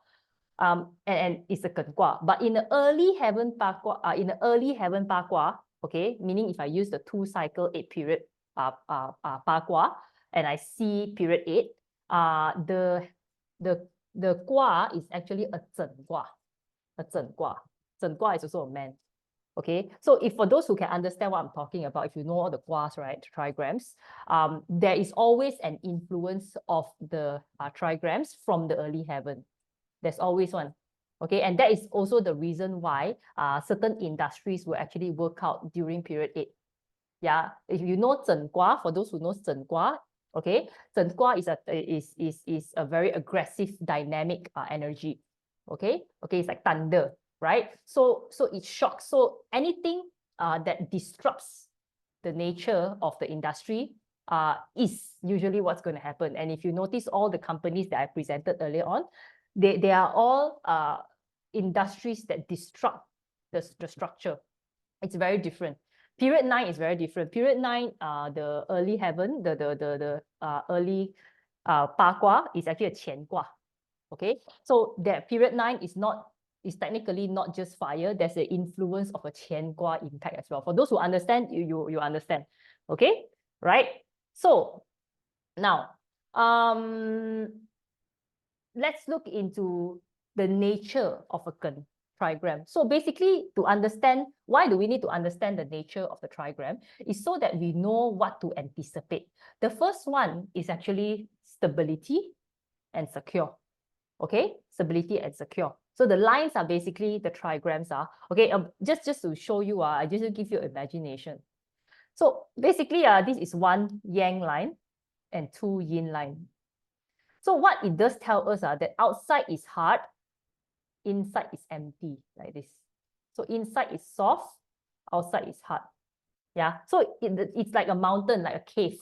And it's a Gen Gua. But in the early heaven Pa Gua, okay, meaning if I use the 2 cycle 8 period Pa Gua and I see period 8, the Gua is actually a Zhen Gua. A Zhen Gua. Zhen Gua is also a man. Okay, so if for those who can understand what I'm talking about, if you know all the guas, right, trigrams, there is always an influence of the trigrams from the early heaven. There's always one. Okay, and that is also the reason why certain industries will actually work out during period 8. Yeah, if you know Zhen Gua, for those who know Zhen Gua, okay, Zhen Gua is a very aggressive, dynamic energy. Okay, it's like thunder, right? So it shocks. So anything that disrupts the nature of the industry is usually what's going to happen. And if you notice all the companies that I presented earlier on, they are all industries that disrupt the structure. It's very different. Period 9 is very different. Period 9, the early heaven, the early Pa Gua is actually a Qian Gua. Okay, so that period 9 is technically not just fire. There's an influence of a Qian Gua impact as well. For those who understand, you understand. Okay, right? So now, let's look into the nature of a Gen trigram. So basically, to understand, why do we need to understand the nature of the trigram? Is so that we know what to anticipate. The first one is actually stability and secure. Okay, stability and secure. So the lines are basically the trigrams okay. Just to show you, I just give you imagination. So basically, this is 1 yang line and 2 yin line. So what it does tell us that outside is hard, inside is empty, like this. So inside is soft, outside is hard. Yeah. So it's like a mountain, like a cave.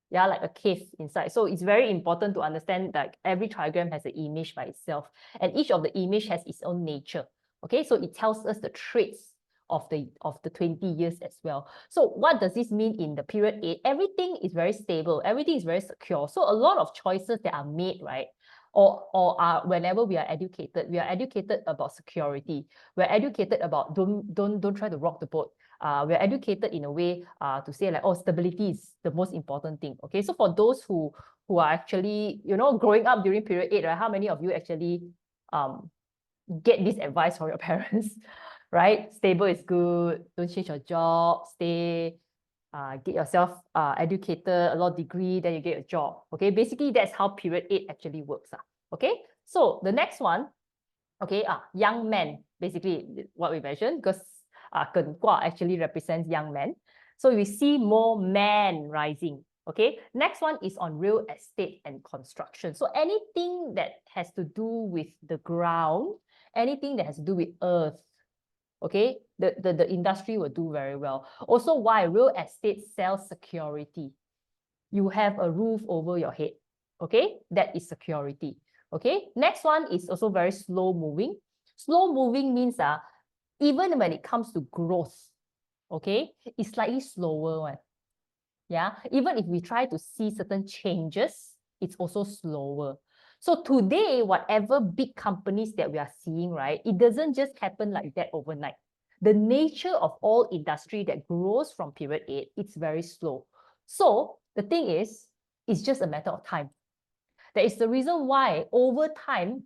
Yeah, like a cave inside. So it's very important to understand that every trigram has an image by itself, and each of the image has its own nature. Okay, so it tells us the traits of the 20 years as well. So what does this mean in the period 8? Everything is very stable, everything is very secure. So a lot of choices that are made, right? Or are whenever we are educated about security. We're educated about don't try to rock the boat. We're educated in a way to say like, oh, stability is the most important thing. Okay, so for those who are actually, you know, growing up during period 8, right? How many of you actually get this advice from your parents, right? Stable is good, don't change your job, stay, get yourself educated, a lot of degree, then you get a job. Okay, basically that's how period 8 actually works. Okay, so the next one, okay, young men, basically what we mentioned, because Ken Gua actually represents young men. So we see more men rising. Okay, next one is on real estate and construction. So anything that has to do with the ground, anything that has to do with earth, okay, the industry will do very well. Also, why real estate sells security? You have a roof over your head. Okay, that is security. Okay, next one is also very slow moving. Slow moving means even when it comes to growth, okay, it's slightly slower one. Yeah, even if we try to see certain changes, it's also slower. So today, whatever big companies that we are seeing, right, it doesn't just happen like that overnight. The nature of all industry that grows from period 8, it's very slow. So the thing is, it's just a matter of time. That is the reason why over time,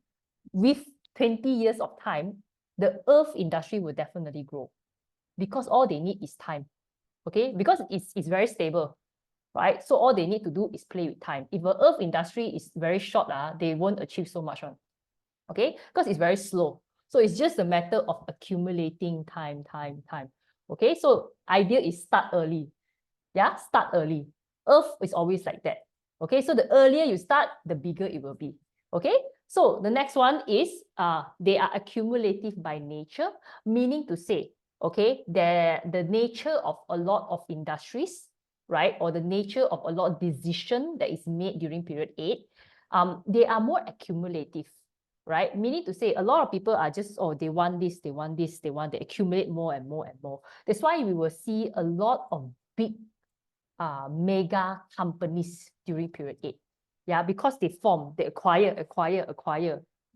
with 20 years of time, the earth industry will definitely grow because all they need is time. Okay, because it's very stable, right? So all they need to do is play with time. If the earth industry is very short, they won't achieve so much on. Okay, because it's very slow. So it's just a matter of accumulating time. Okay, so idea is start early. Yeah, start early. Earth is always like that. Okay, so the earlier you start, the bigger it will be. Okay, so the next one is they are accumulative by nature, meaning to say, okay, the nature of a lot of industries, right, or the nature of a lot of decision that is made during period 8, they are more accumulative, right? Meaning to say a lot of people are just, oh, they want this, they accumulate more and more and more. That's why we will see a lot of big mega companies during period 8. Yeah, because they form, they acquire,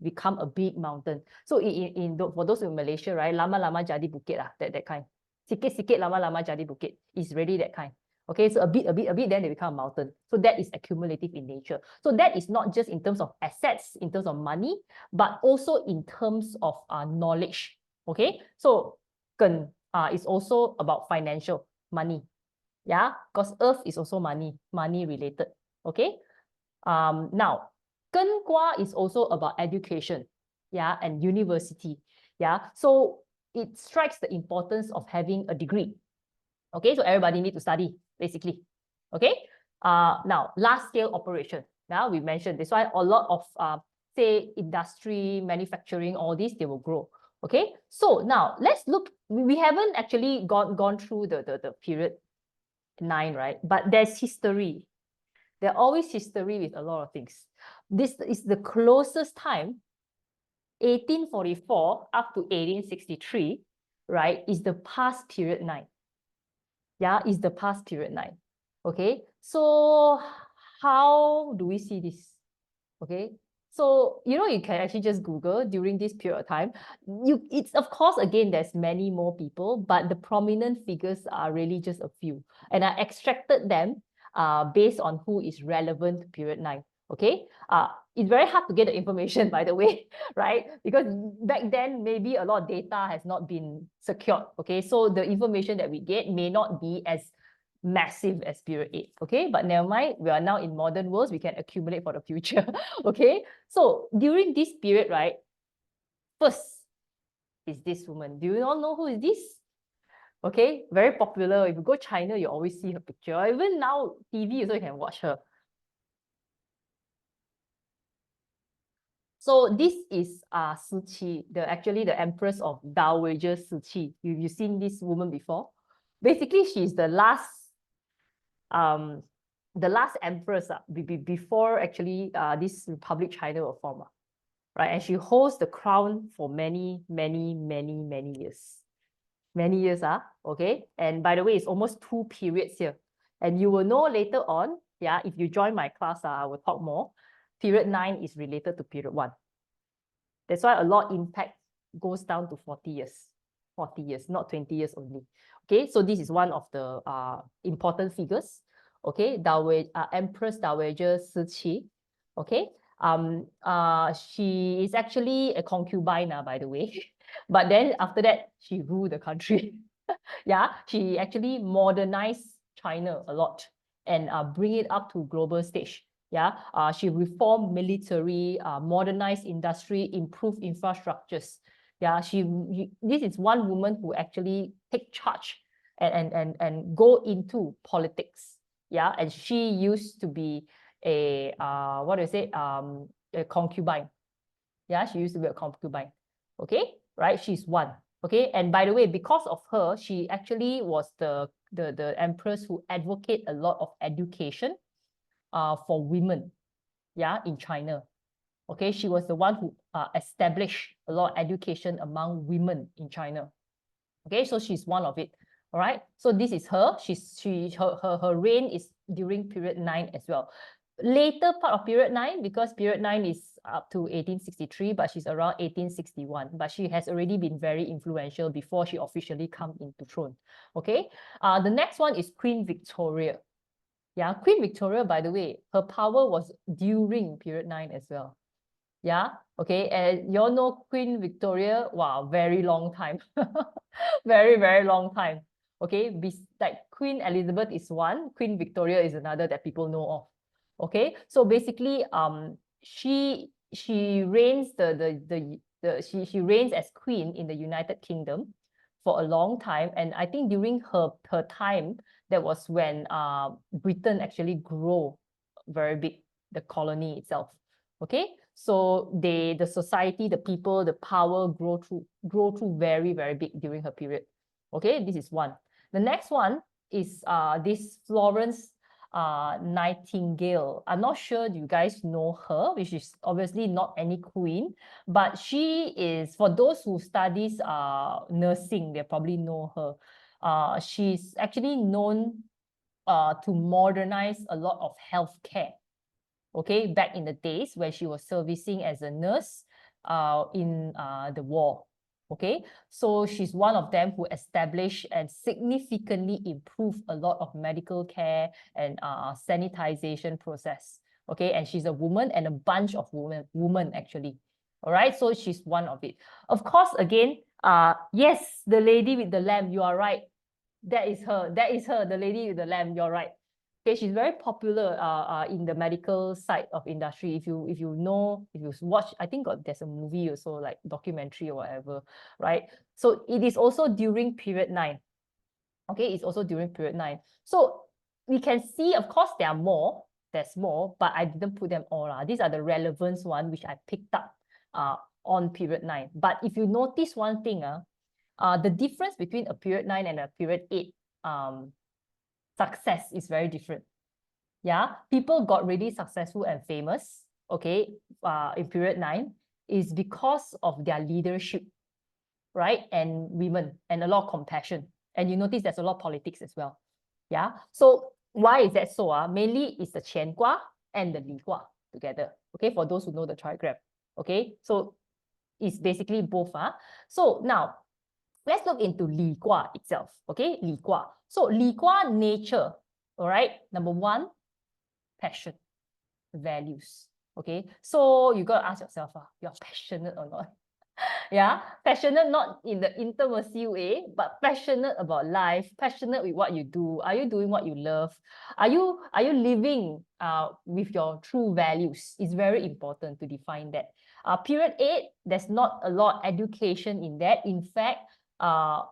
become a big mountain. So for those in Malaysia, right, lama-lama jadi bukit, that kind. Sikit-sikit lama-lama jadi bukit is really that kind. Okay, so a bit, then they become a mountain. So that is accumulative in nature. So that is not just in terms of assets, in terms of money, but also in terms of knowledge. Okay, so is also about financial money. Yeah, because earth is also money related. Okay, now Gen Gua is also about education, yeah, and university. Yeah, so it strikes the importance of having a degree. Okay, so everybody need to study basically. Okay, now large scale operation. Now we mentioned this, why a lot of say industry, manufacturing, all these, they will grow. Okay, so now let's look. We haven't actually gone through the period 9, right? But there's history. There's always history with a lot of things. This is the closest time, 1844 up to 1863, right? Is the past period 9. Yeah, is the past period 9. Okay, so how do we see this? Okay, so you know, you can actually just Google during this period of time. It's of course, again, there's many more people, but the prominent figures are really just a few, and I extracted them based on who is relevant to period 9. Okay, it's very hard to get the information, by the way, right? Because back then maybe a lot of data has not been secured. Okay, so the information that we get may not be as massive as period 8. Okay, but never mind, we are now in modern worlds, we can accumulate for the future. Okay, so during this period, right, first is this woman. Do you all know who is this? Okay, very popular. If you go China, you always see her picture. Even now, TV also you can watch her. So this is Shi Qi, actually the empress of Dowager Shi Qi. You've seen this woman before? Basically, she's the last empress before actually this Republic China was formed, right? And she holds the crown for many years. many years, okay? And by the way, it's almost 2 periods here. And you will know later on, yeah, if you join my class, I will talk more. Period 9 is related to period 1. That's why a lot impact goes down to 40 years. 40 years, not 20 years only. Okay, so this is one of the important figures. Okay, Empress Dowager Shi Qi. Okay, she is actually a concubine, by the way. But then after that, she ruled the country. Yeah, she actually modernized China a lot and bring it up to global stage. Yeah, she reformed military, modernized industry, improved infrastructures. Yeah, this is one woman who actually take charge and go into politics. Yeah, and she used to be a what do you say, a concubine. Yeah, she used to be a concubine. Okay, right? She's one. Okay, and by the way, because of her, she actually was the empress who advocate a lot of education for women, yeah, in China. Okay, she was the one who established a lot of education among women in China. Okay, so she's one of it. All right, so this is her. Her reign is during period 9 as well. Later part of period 9, because period 9 is up to 1863, but she's around 1861. But she has already been very influential before she officially come into throne. Okay, the next one is Queen Victoria. Yeah, Queen Victoria, by the way, her power was during period 9 as well. Yeah, okay, and you all know Queen Victoria, wow, very long time. Very, very long time. Okay, like Queen Elizabeth is one, Queen Victoria is another that people know of. Okay, so basically, she reigns she reigns as queen in the United Kingdom for a long time, and I think during her time, that was when Britain actually grew very big, the colony itself. Okay, so the society, the people, the power grow through very, very big during her period. Okay, this is one. The next one is this Florence Nightingale. I'm not sure you guys know her, which is obviously not any queen, but she is, for those who studies nursing, they probably know her. She's actually known to modernize a lot of healthcare. Okay, back in the days when she was servicing as a nurse in the war. Okay, so she's one of them who established and significantly improved a lot of medical care and sanitization process. Okay, and she's a woman, and a bunch of women actually. All right, so she's one of it. Of course, again, yes, the lady with the lamb, you are right. That is her. That is her, the lady with the lamb. You're right. Okay, she's very popular in the medical side of industry. If you know, if you watch, I think there's a movie also, like documentary or whatever, right? So it is also during period 9. Okay, it's also during period 9. So we can see, of course, there are more. There's more, but I didn't put them all. These are the relevant one which I picked up on period 9. But if you notice one thing, the difference between a period 9 and a period 8 success is very different. Yeah, people got really successful and famous, okay, in period 9 is because of their leadership, right? And women, and a lot of compassion. And you notice there's a lot of politics as well. Yeah, so why is that so? Mainly it's the Qian Gua and the Li Gua together, okay, for those who know the trigram. Okay, so it's basically both. So now, let's look into Li Gua itself, okay? Li Gua. So Li Gua nature, all right? Number 1, passion, values, okay? So you got to ask yourself, you're passionate or not? Yeah, passionate not in the intimacy way, but passionate about life, passionate with what you do. Are you doing what you love? Are you living with your true values? It's very important to define that. Period 8, there's not a lot of education in that. In fact,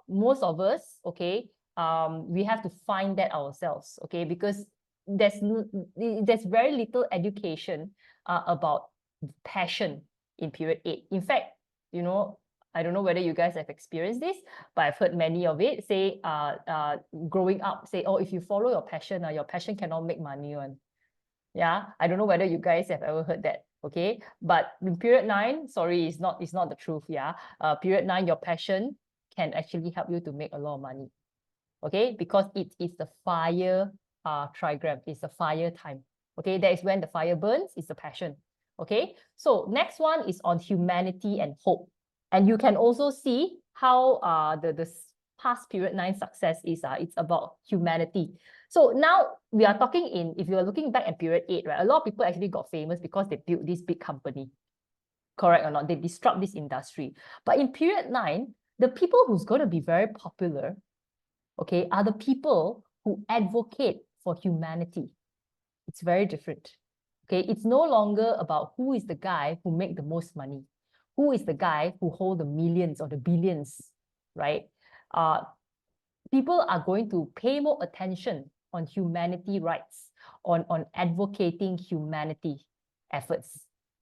most of us, okay, we have to find that ourselves, okay, because there's very little education about passion in period 8. In fact, you know, I don't know whether you guys have experienced this, but I've heard many of it say, growing up, say, oh, if you follow your passion cannot make money on. Yeah, I don't know whether you guys have ever heard that. Okay, but in period 9, sorry, it's not the truth. Yeah, period 9, your passion can actually help you to make a lot of money. Okay, because it is the fire trigram, it's the fire time. Okay, that is when the fire burns, it's the passion. Okay, so next one is on humanity and hope. And you can also see how the past period 9 success is it's about humanity. So now we are talking in, if you're looking back at period 8, right, a lot of people actually got famous because they built this big company. Correct or not? They disrupt this industry. But in period 9, the people who's going to be very popular, okay, are the people who advocate for humanity. It's very different. Okay, it's no longer about who is the guy who make the most money, who is the guy who hold the millions or the billions, right? People are going to pay more attention on humanity rights, on advocating humanity efforts,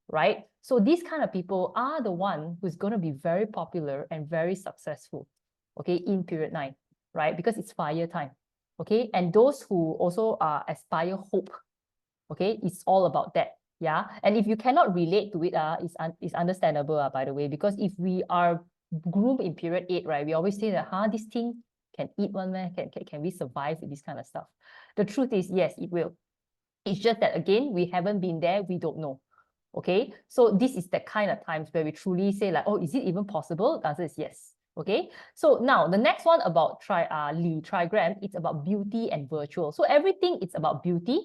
right? So these kind of people are the one who's going to be very popular and very successful, okay, in period 9, right? Because it's fire time, okay? And those who also aspire hope, okay, it's all about that, yeah? And if you cannot relate to it, it's understandable, by the way, because if we are groomed in period 8, right, we always say that, this thing can eat one man, can we survive with this kind of stuff? The truth is, yes, it will. It's just that, again, we haven't been there, we don't know. Okay, so this is the kind of times where we truly say like, oh, is it even possible? The answer is yes. Okay, so now the next one about Li trigram, it's about beauty and virtual. So everything is about beauty.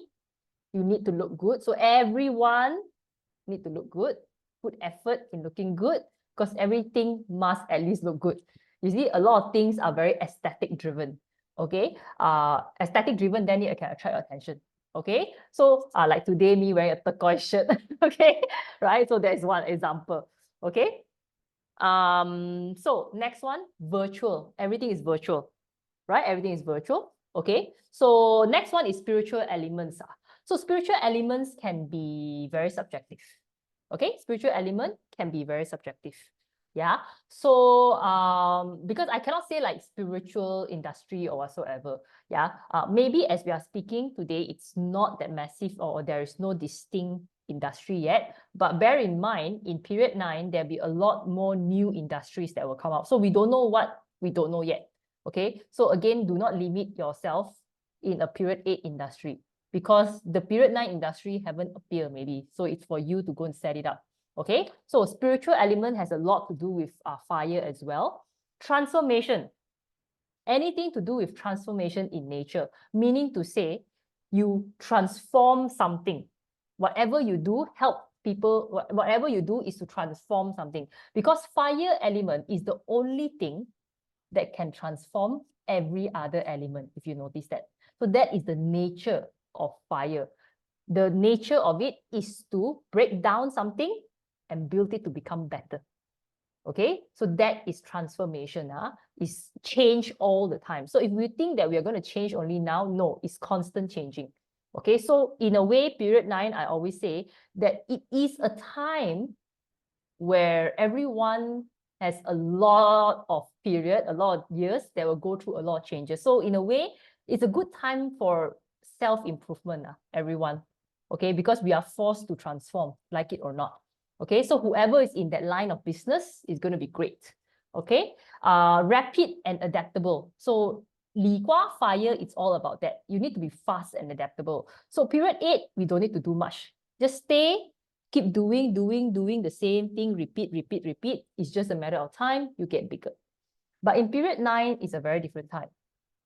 You need to look good. So everyone need to look good, put effort in looking good, because everything must at least look good. You see, a lot of things are very aesthetic driven. Okay, aesthetic driven, then it can attract your attention. Okay, so like today, me wearing a turquoise shirt. Okay, right? So there's one example. Okay. So next one, virtual. Everything is virtual, right? Everything is virtual. Okay. So next one is spiritual elements. So spiritual elements can be very subjective. Okay, spiritual element can be very subjective. Yeah. So because I cannot say like spiritual industry or whatsoever. Yeah. Maybe as we are speaking today, it's not that massive or there is no distinct industry yet. But bear in mind, in period 9, there'll be a lot more new industries that will come out. So we don't know what we don't know yet. Okay. So again, do not limit yourself in a period 8 industry, because the period 9 industry haven't appeared maybe. So it's for you to go and set it up. Okay, so spiritual element has a lot to do with fire as well. Transformation, anything to do with transformation in nature, meaning to say you transform something. Whatever you do, help people, whatever you do is to transform something, because fire element is the only thing that can transform every other element, if you notice that. So that is the nature of fire. The nature of it is to break down something and build it to become better. Okay, so that is transformation, is change all the time. So if we think that we are going to change only now, no, it's constant changing. Okay, so in a way, period 9, I always say that it is a time where everyone has a lot of period, a lot of years that will go through a lot of changes. So in a way, it's a good time for self-improvement, everyone. Okay, because we are forced to transform, like it or not. Okay, so whoever is in that line of business is going to be great. Okay, rapid and adaptable. So Li Gua fire, it's all about that. You need to be fast and adaptable. So period 8, we don't need to do much. Just stay, keep doing the same thing, repeat. It's just a matter of time, you get bigger. But in period 9, it's a very different time.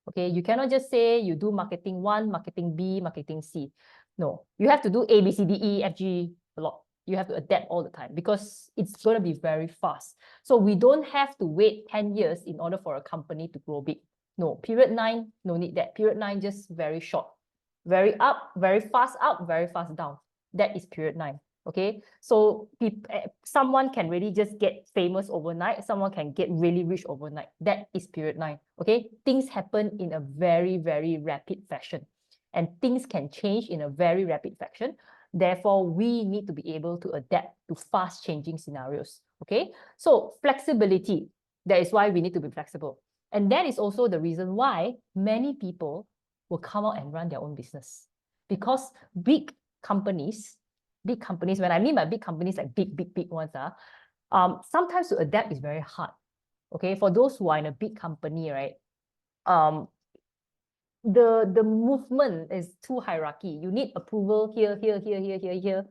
Okay, you cannot just say you do marketing 1, marketing B, marketing C. No, you have to do A, B, C, D, E, F, G a lot. You have to adapt all the time because it's going to be very fast. So we don't have to wait 10 years in order for a company to grow big. No, period 9, no need that. Period 9, just very short. Very up, very fast up, very fast down. That is period 9. Okay, so someone can really just get famous overnight. Someone can get really rich overnight. That is period 9. Okay, things happen in a very, very rapid fashion, and things can change in a very rapid fashion. Therefore, we need to be able to adapt to fast changing scenarios. Okay, so flexibility. That is why we need to be flexible. And that is also the reason why many people will come out and run their own business. Because big companies, when I mean by big companies, like big ones, sometimes to adapt is very hard. Okay, for those who are in a big company, right? The movement is too hierarchy. You need approval here, here,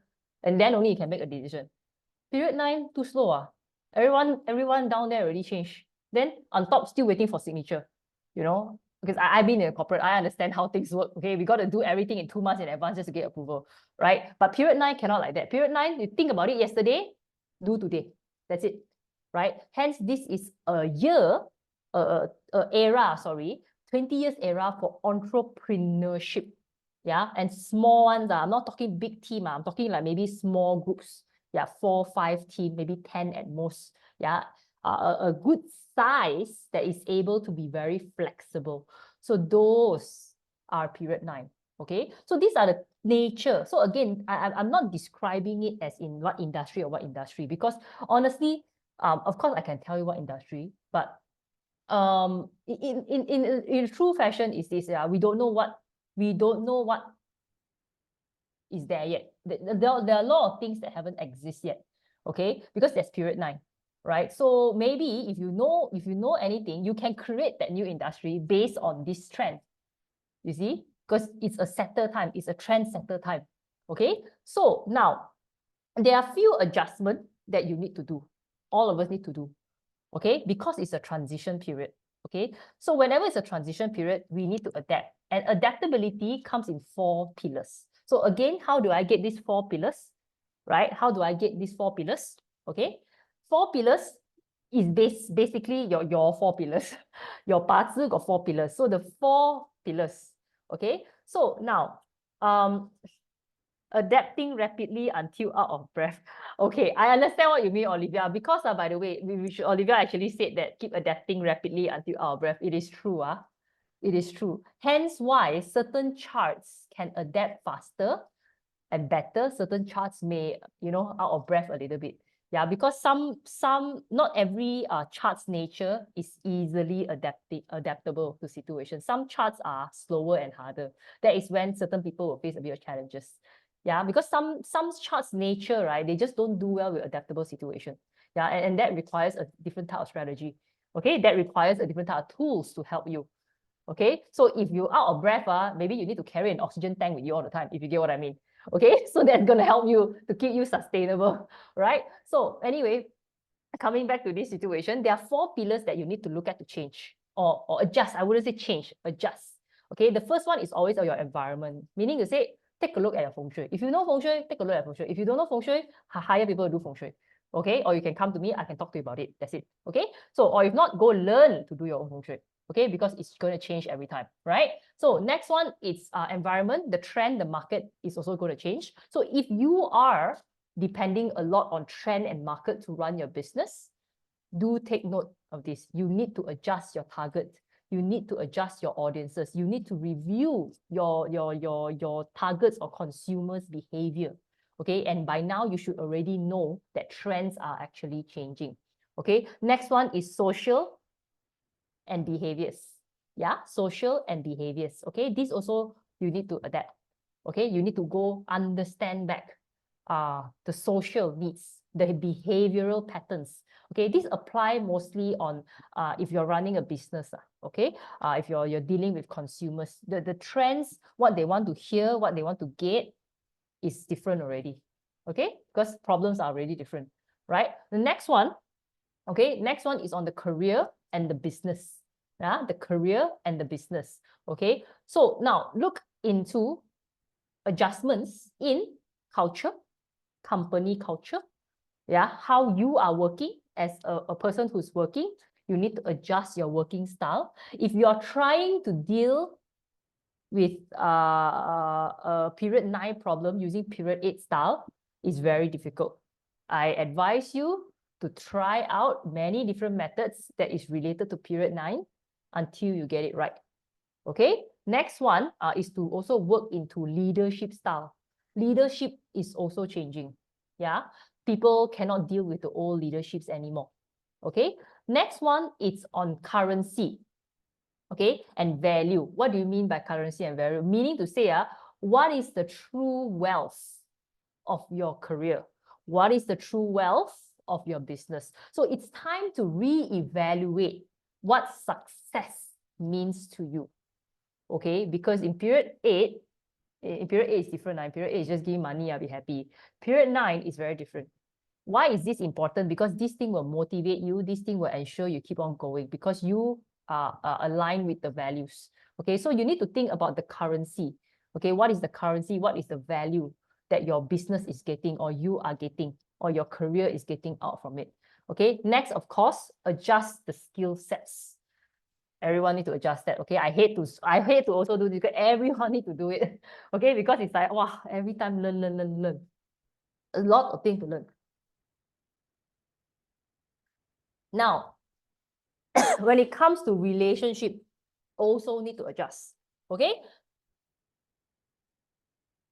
and then only you can make a decision. Period 9, too slow. Everyone down there already changed. Then on top, still waiting for signature. You know, because I've been in a corporate, I understand how things work. Okay, we got to do everything in 2 months in advance just to get approval, right? But period 9 cannot like that. Period 9, you think about it yesterday, do today. That's it, right? Hence, this is a year, era, 20 years era for entrepreneurship. Yeah, and small ones. I'm not talking big team. I'm talking like maybe small groups. Yeah, 4, 5 team, maybe 10 at most. Yeah, a good size that is able to be very flexible. So those are period 9. Okay, so these are the nature. So again, I'm not describing it as in what industry or what industry, because honestly, of course I can tell you what industry, but in true fashion is this, we don't know what is there yet. There are a lot of things that haven't exist yet, okay? Because there's period 9, right? So maybe if you know anything, you can create that new industry based on this trend. You see? Because it's a setter time, it's a trend setter time. Okay? So now there are few adjustments that you need to do. All of us need to do. Okay? Because it's a transition period. Okay? So whenever it's a transition period, we need to adapt. And adaptability comes in 4 pillars. So again, how do I get these 4 pillars? Right? How do I get these 4 pillars? Okay? 4 pillars is basically your 4 pillars. Your 八字 got 4 pillars. So the 4 pillars. Okay? So now, adapting rapidly until out of breath. Okay, I understand what you mean, Olivia, because by the way, Olivia actually said that keep adapting rapidly until out of breath. It is true. It is true. Hence why certain charts can adapt faster and better. Certain charts may, out of breath a little bit. Yeah, because not every chart's nature is easily adaptable to situations. Some charts are slower and harder. That is when certain people will face a bit of challenges. Yeah, because some charts nature, right, they just don't do well with adaptable situation. Yeah, and that requires a different type of strategy. Okay, that requires a different type of tools to help you. Okay, so if you're out of breath, maybe you need to carry an oxygen tank with you all the time, if you get what I mean. Okay, so that's going to help you to keep you sustainable, right? So anyway, coming back to this situation, there are 4 pillars that you need to look at to change or adjust. I wouldn't say change, adjust. Okay, the first one is always your environment, meaning to say, take a look at your feng shui. If you know feng shui, take a look at feng shui. If you don't know feng shui, hire people to do feng shui. Okay, or you can come to me, I can talk to you about it. That's it. Okay, so or if not, go learn to do your own feng shui. Okay, because it's going to change every time, right? So next one is environment. The trend, the market is also going to change. So if you are depending a lot on trend and market to run your business, do take note of this. You need to adjust your target. You need to adjust your audiences. You need to review your targets or consumers' behavior. Okay, and by now you should already know that trends are actually changing. Okay, next one is social and behaviors. Yeah, social and behaviors. Okay, this also you need to adapt. Okay, you need to go understand back the social needs, the behavioral patterns. Okay, this apply mostly on if you're running a business. Okay, if you're dealing with consumers, the trends, what they want to hear, what they want to get is different already. Okay, because problems are already different, right? The next one, okay, next one is on the career and the business. Yeah, the career and the business. Okay, so now look into adjustments in culture, company culture. Yeah, how you are working as a person who's working, you need to adjust your working style. If you are trying to deal with a period 9 problem using period 8 style, it's very difficult. I advise you to try out many different methods that is related to period 9 until you get it right. Okay, next one is to also work into leadership style. Leadership is also changing. Yeah, people cannot deal with the old leaderships anymore. Okay, next one is on currency. Okay, and value. What do you mean by currency and value? Meaning to say, what is the true wealth of your career? What is the true wealth of your business. So it's time to reevaluate what success means to you. Okay, because in period 8, in period 8 is different. In period 8 is just give money, I'll be happy. Period 9 is very different. Why is this important? Because this thing will motivate you. This thing will ensure you keep on going because you are aligned with the values. Okay, so you need to think about the currency. Okay, what is the currency? What is the value that your business is getting or you are getting or your career is getting out from it? Okay, next, of course, adjust the skill sets. Everyone need to adjust that. Okay, I hate to also do this because everyone need to do it. Okay, because it's like, wow, every time learn. A lot of things to learn. Now, when it comes to relationship, also need to adjust. Okay.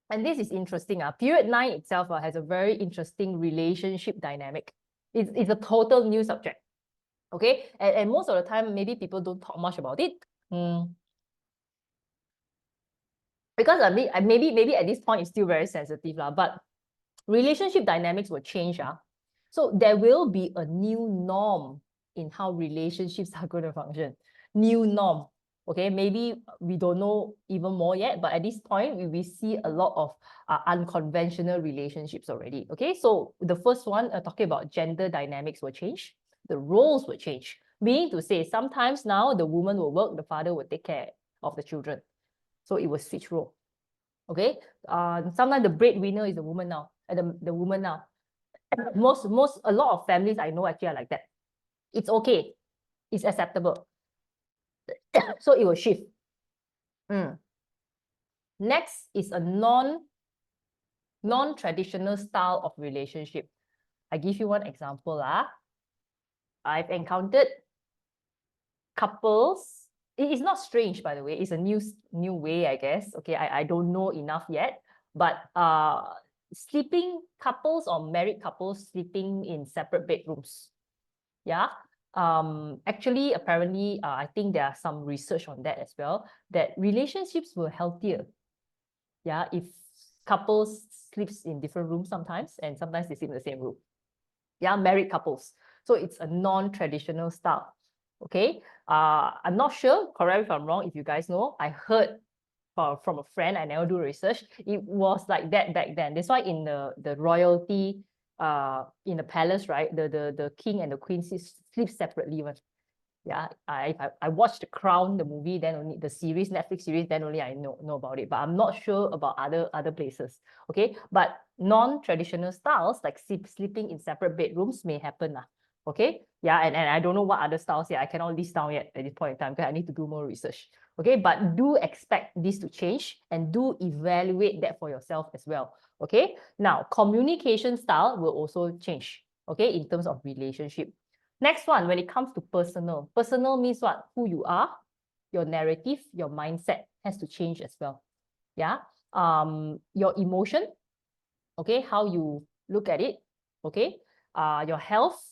And this is interesting. Period 9 itself has a very interesting relationship dynamic. It's a total new subject. Okay. And most of the time, maybe people don't talk much about it. Because maybe at this point, it's still very sensitive. But relationship dynamics will change. So there will be a new norm in how relationships are going to function. New norm. Okay, maybe we don't know even more yet, but at this point, we see a lot of unconventional relationships already. Okay, so the first one, talking about gender dynamics will change. The roles will change. Meaning to say, sometimes now the woman will work, the father will take care of the children. So it will switch role. Okay, sometimes the breadwinner is the woman now, the woman now. A lot of families I know actually are like that. It's okay. It's acceptable. So it will shift. Next is a non-traditional style of relationship. I give you one example. I've encountered couples. It is not strange, by the way. It's a new way, I guess. Okay, I don't know enough yet. But sleeping couples or married couples sleeping in separate bedrooms. Yeah. Actually, apparently, I think there are some research on that as well, that relationships were healthier. Yeah, if couples sleeps in different rooms sometimes, and sometimes they sleep in the same room. Yeah, married couples. So it's a non-traditional style. Okay. I'm not sure, correct me if I'm wrong, if you guys know. I heard from a friend, I never do research. It was like that back then. That's why in the royalty, in the palace, right? The king and the queen sleep separately. Yeah, I watched The Crown, the movie, then only the series, Netflix series, then only I know about it. But I'm not sure about other places. Okay, but non-traditional styles like sleeping in separate bedrooms may happen. Okay, yeah, and I don't know what other styles. Yeah, I cannot list down yet at this point in time because I need to do more research. Okay, but do expect this to change and do evaluate that for yourself as well. Okay, now communication style will also change. Okay, in terms of relationship. Next one, when it comes to personal. Personal means what? Who you are, your narrative, your mindset has to change as well. Yeah. Your emotion, okay, how you look at it, okay. Your health,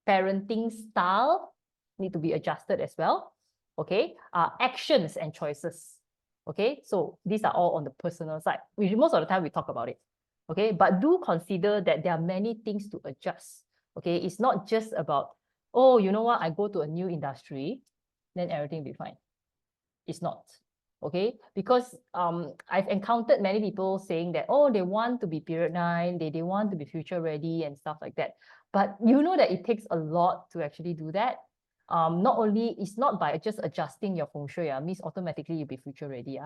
parenting style need to be adjusted as well. Okay. Actions and choices. Okay. So these are all on the personal side, which most of the time we talk about it. Okay. But do consider that there are many things to adjust. Okay, it's not just about, oh, you know what, I go to a new industry, then everything will be fine. It's not. Okay, because I've encountered many people saying that, oh, they want to be period 9, they want to be future ready and stuff like that. But you know that it takes a lot to actually do that. Not only, it's not by just adjusting your feng shui, means automatically you'll be future ready.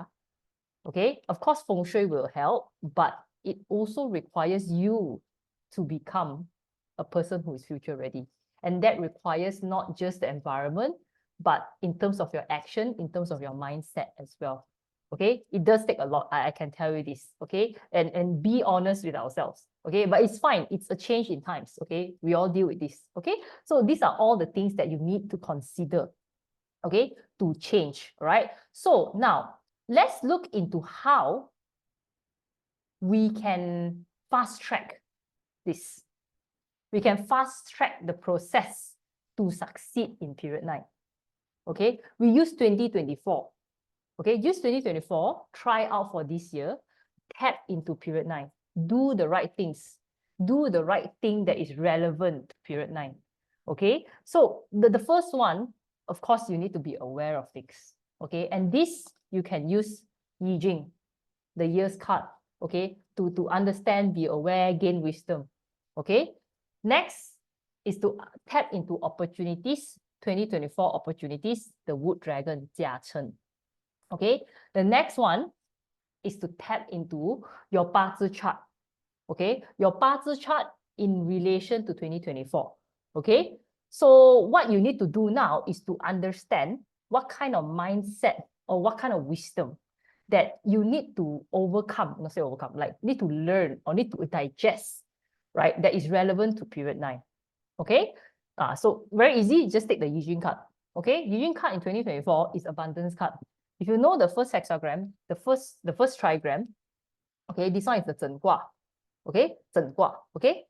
Okay, of course, feng shui will help, but it also requires you to become a person who is future ready. And that requires not just the environment, but in terms of your action, in terms of your mindset as well. Okay, it does take a lot. I can tell you this. Okay, and be honest with ourselves. Okay, but it's fine. It's a change in times. Okay, we all deal with this. Okay, so these are all the things that you need to consider. Okay, to change. Right. So now let's look into how we can fast track this. We can fast track the process to succeed in period 9. Okay, we use 2024. Okay, use 2024, try out for this year, tap into period 9, do the right things. do the right thing that is relevant to period 9. Okay, so the first one, of course, you need to be aware of things. Okay, and this you can use Yi Jing, the years card, okay, to understand, be aware, gain wisdom. Okay, next is to tap into opportunities, 2024 opportunities, the Wood Dragon, Jia Chen. Okay, the next one is to tap into your 八字 chart. Okay, your 八字 chart in relation to 2024. Okay, so what you need to do now is to understand what kind of mindset or what kind of wisdom that you need to overcome, not say overcome, like need to learn or need to digest, right? That is relevant to period 9. Okay, so very easy, just take the Yi Jing card. Okay, Yi Jing card in 2024 is abundance card. If you know the first hexagram, the first trigram, okay, this one is the 整卦. Okay, 整卦, okay?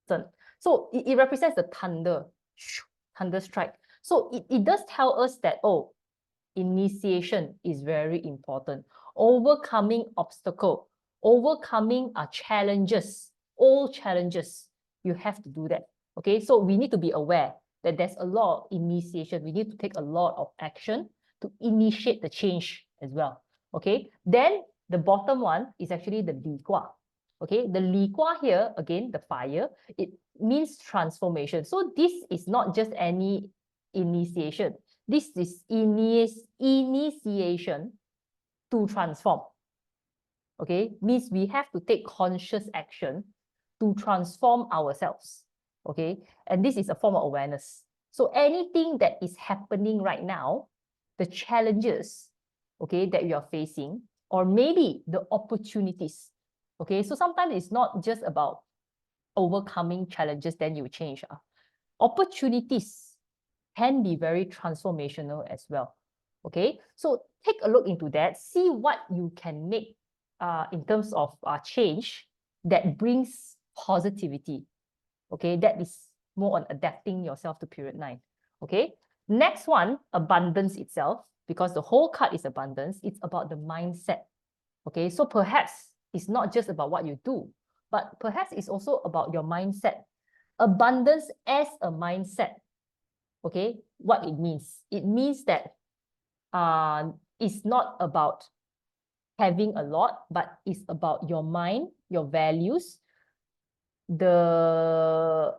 整. So it represents the thunder, thunder strike. So it does tell us that, oh, initiation is very important. Overcoming obstacle, overcoming challenges, all challenges, you have to do that. Okay, so we need to be aware that there's a lot of initiation. We need to take a lot of action to initiate the change as well. Okay, then the bottom one is actually the Li Gua. Okay, the Li Gua here, again, the fire, it means transformation. So this is not just any initiation. This is initiation to transform. Okay, means we have to take conscious action to transform ourselves. Okay, and this is a form of awareness. So anything that is happening right now, the challenges, okay, that you are facing, or maybe the opportunities. Okay, so sometimes it's not just about overcoming challenges, then you change. Opportunities can be very transformational as well. Okay, so take a look into that, see what you can make in terms of change that brings positivity. Okay, that is more on adapting yourself to period 9. Okay, next one, abundance itself, because the whole card is abundance, it's about the mindset. Okay, so perhaps it's not just about what you do, but perhaps it's also about your mindset. Abundance as a mindset. Okay, what it means? It means that it's not about having a lot, but it's about your mind, your values. The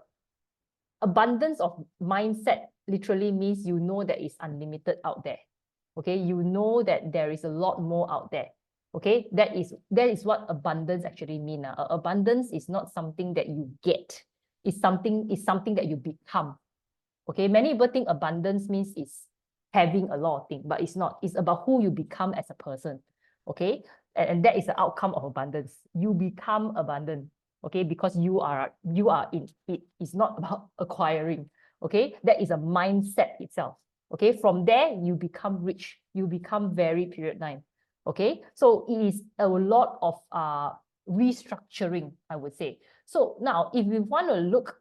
abundance of mindset literally means you know that it's unlimited out there. Okay, you know that there is a lot more out there. Okay, that is what abundance actually means. Abundance is not something that you get. It's something that you become. Okay, many people think abundance means it's having a lot of things, but it's not. It's about who you become as a person. Okay, and that is the outcome of abundance. You become abundant. Okay, because you are in it. It's not about acquiring. Okay, that is a mindset itself. Okay, from there you become rich. You become very period 9. Okay, so it is a lot of restructuring, I would say. So now, if we want to look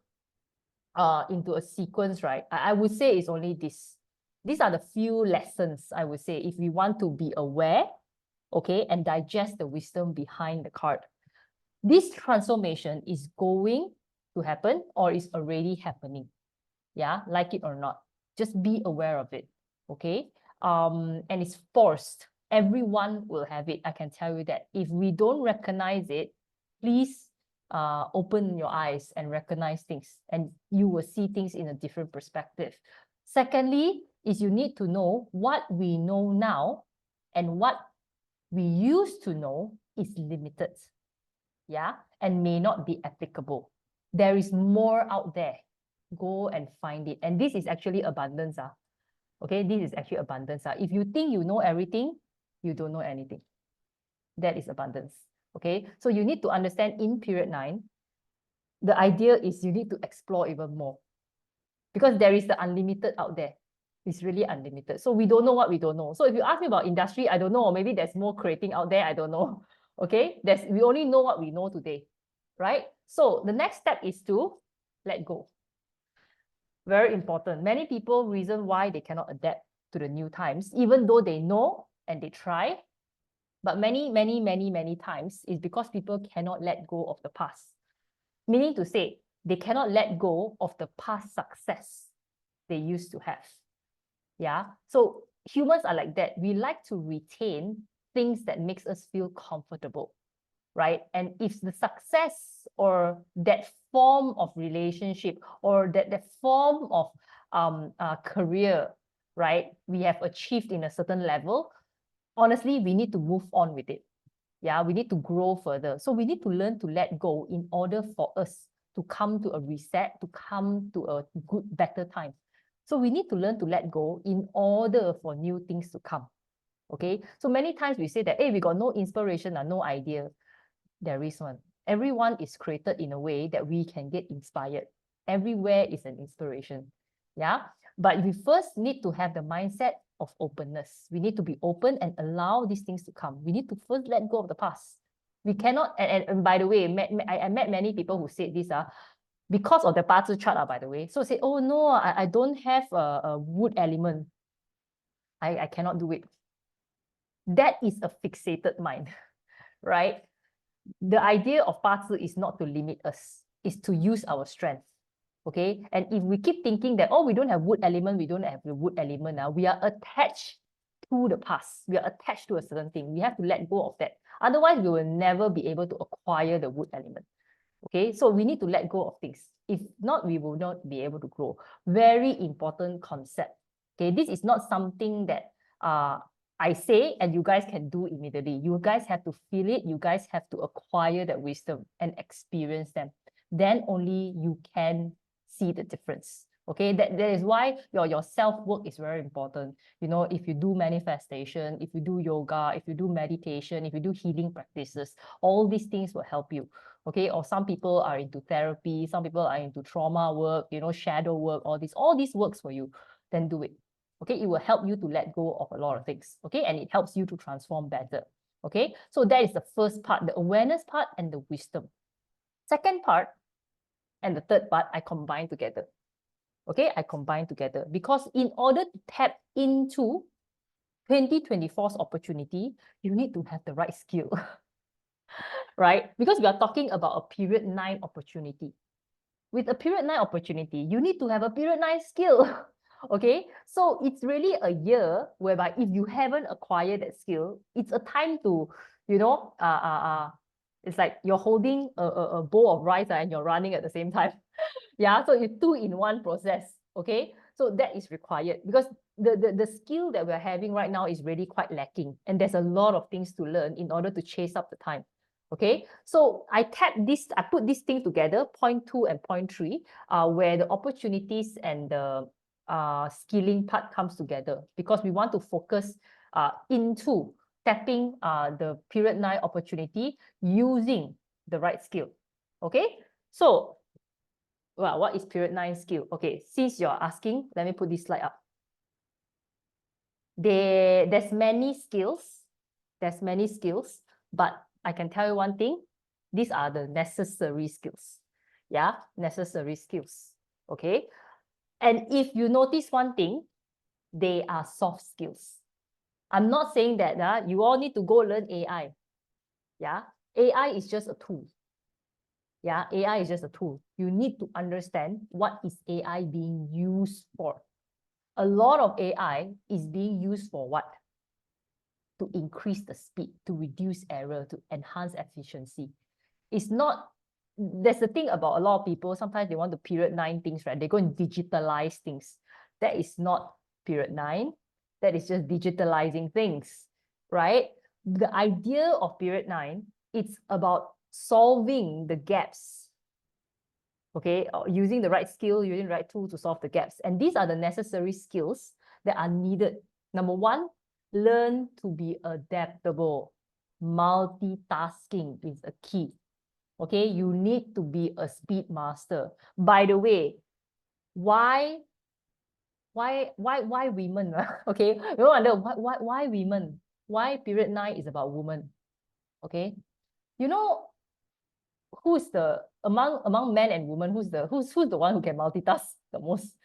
into a sequence, right, I would say it's only this. These are the few lessons, I would say, if we want to be aware, okay, and digest the wisdom behind the card. This transformation is going to happen or is already happening. Yeah, like it or not. Just be aware of it, okay? And it's forced. Everyone will have it, I can tell you that. If we don't recognize it, please open your eyes and recognize things, and you will see things in a different perspective. Secondly, is you need to know what we know now and what we used to know is limited, yeah, and may not be applicable. There is more out there. Go and find it. And this is actually abundance. Okay, this is actually abundance. If you think you know everything, you don't know anything. That is abundance. Okay, so you need to understand in period 9, the idea is you need to explore even more, because there is the unlimited out there. It's really unlimited. So we don't know what we don't know. So if you ask me about industry, I don't know, or maybe there's more creating out there, I don't know. Okay, we only know what we know today, right? So the next step is to let go. Very important. Many people reason why they cannot adapt to the new times, even though they know and they try, But many times is because people cannot let go of the past. Meaning to say, they cannot let go of the past success they used to have. Yeah. So humans are like that. We like to retain things that makes us feel comfortable, right? And if the success or that form of relationship or that form of career, right, we have achieved in a certain level, honestly, we need to move on with it. Yeah, we need to grow further. So we need to learn to let go in order for us to come to a reset, to come to a good, better time. So we need to learn to let go in order for new things to come. Okay. So many times we say that, hey, we got no inspiration or no idea. There is one. Everyone is created in a way that we can get inspired. Everywhere is an inspiration. Yeah. But we first need to have the mindset of openness. We need to be open and allow these things to come. We need to first let go of the past. We cannot, and by the way, I met many people who said this, because of the 八字chart, by the way. So say, oh no, I don't have a wood element. I cannot do it. That is a fixated mind, right? The idea of 八字 is not to limit us, is to use our strength. Okay. And if we keep thinking that, oh, we don't have wood element, we don't have the wood element now, we are attached to the past. We are attached to a certain thing. We have to let go of that. Otherwise, we will never be able to acquire the wood element. Okay. So we need to let go of things. If not, we will not be able to grow. Very important concept. Okay. This is not something that I say and you guys can do immediately. You guys have to feel it. You guys have to acquire that wisdom and experience them. Then only you can see the difference. Okay, that is why your self-work is very important. You know, if you do manifestation, if you do yoga, if you do meditation, if you do healing practices, all these things will help you. Okay, or some people are into therapy, some people are into trauma work, you know, shadow work, all these works for you, then do it. Okay, it will help you to let go of a lot of things. Okay, and it helps you to transform better. Okay, so that is the first part, the awareness part and the wisdom. Second part and the third part, I combine together. Okay, I combine together because in order to tap into 2024's opportunity, you need to have the right skill, right? Because we are talking about a period 9 opportunity. With a period 9 opportunity, you need to have a period 9 skill. Okay, so it's really a year whereby if you haven't acquired that skill, it's a time to, you know, it's like you're holding a bowl of rice and you're running at the same time. Yeah, so it's 2-in-1 process. Okay, so that is required because the skill that we're having right now is really quite lacking, and there's a lot of things to learn in order to chase up the time. Okay, so I put this thing together, point 2 and point 3, where the opportunities and the skilling part comes together because we want to focus into tapping the period 9 opportunity using the right skill. Okay, so well, what is period 9 skill? Okay, since you're asking, let me put this slide up. There's many skills, but I can tell you one thing, these are the necessary skills. Yeah, necessary skills. Okay, and if you notice one thing, they are soft skills. I'm not saying that you all need to go learn AI. Yeah, AI is just a tool. Yeah, AI is just a tool. You need to understand what is AI being used for. A lot of AI is being used for what? To increase the speed, to reduce error, to enhance efficiency. It's not, there's the thing about a lot of people, sometimes they want to period 9 things, right? They go and digitalize things. That is not period 9. That is just digitalizing things, right? The idea of period 9, it's about solving the gaps. Okay, using the right skill, using the right tool to solve the gaps. And these are the necessary skills that are needed. Number 1, learn to be adaptable. Multitasking is a key. Okay, you need to be a speed master. By the way, why women? Okay, you wonder why women? Why period 9 is about women? Okay, you know, who's the among men and women, who's the one who can multitask the most?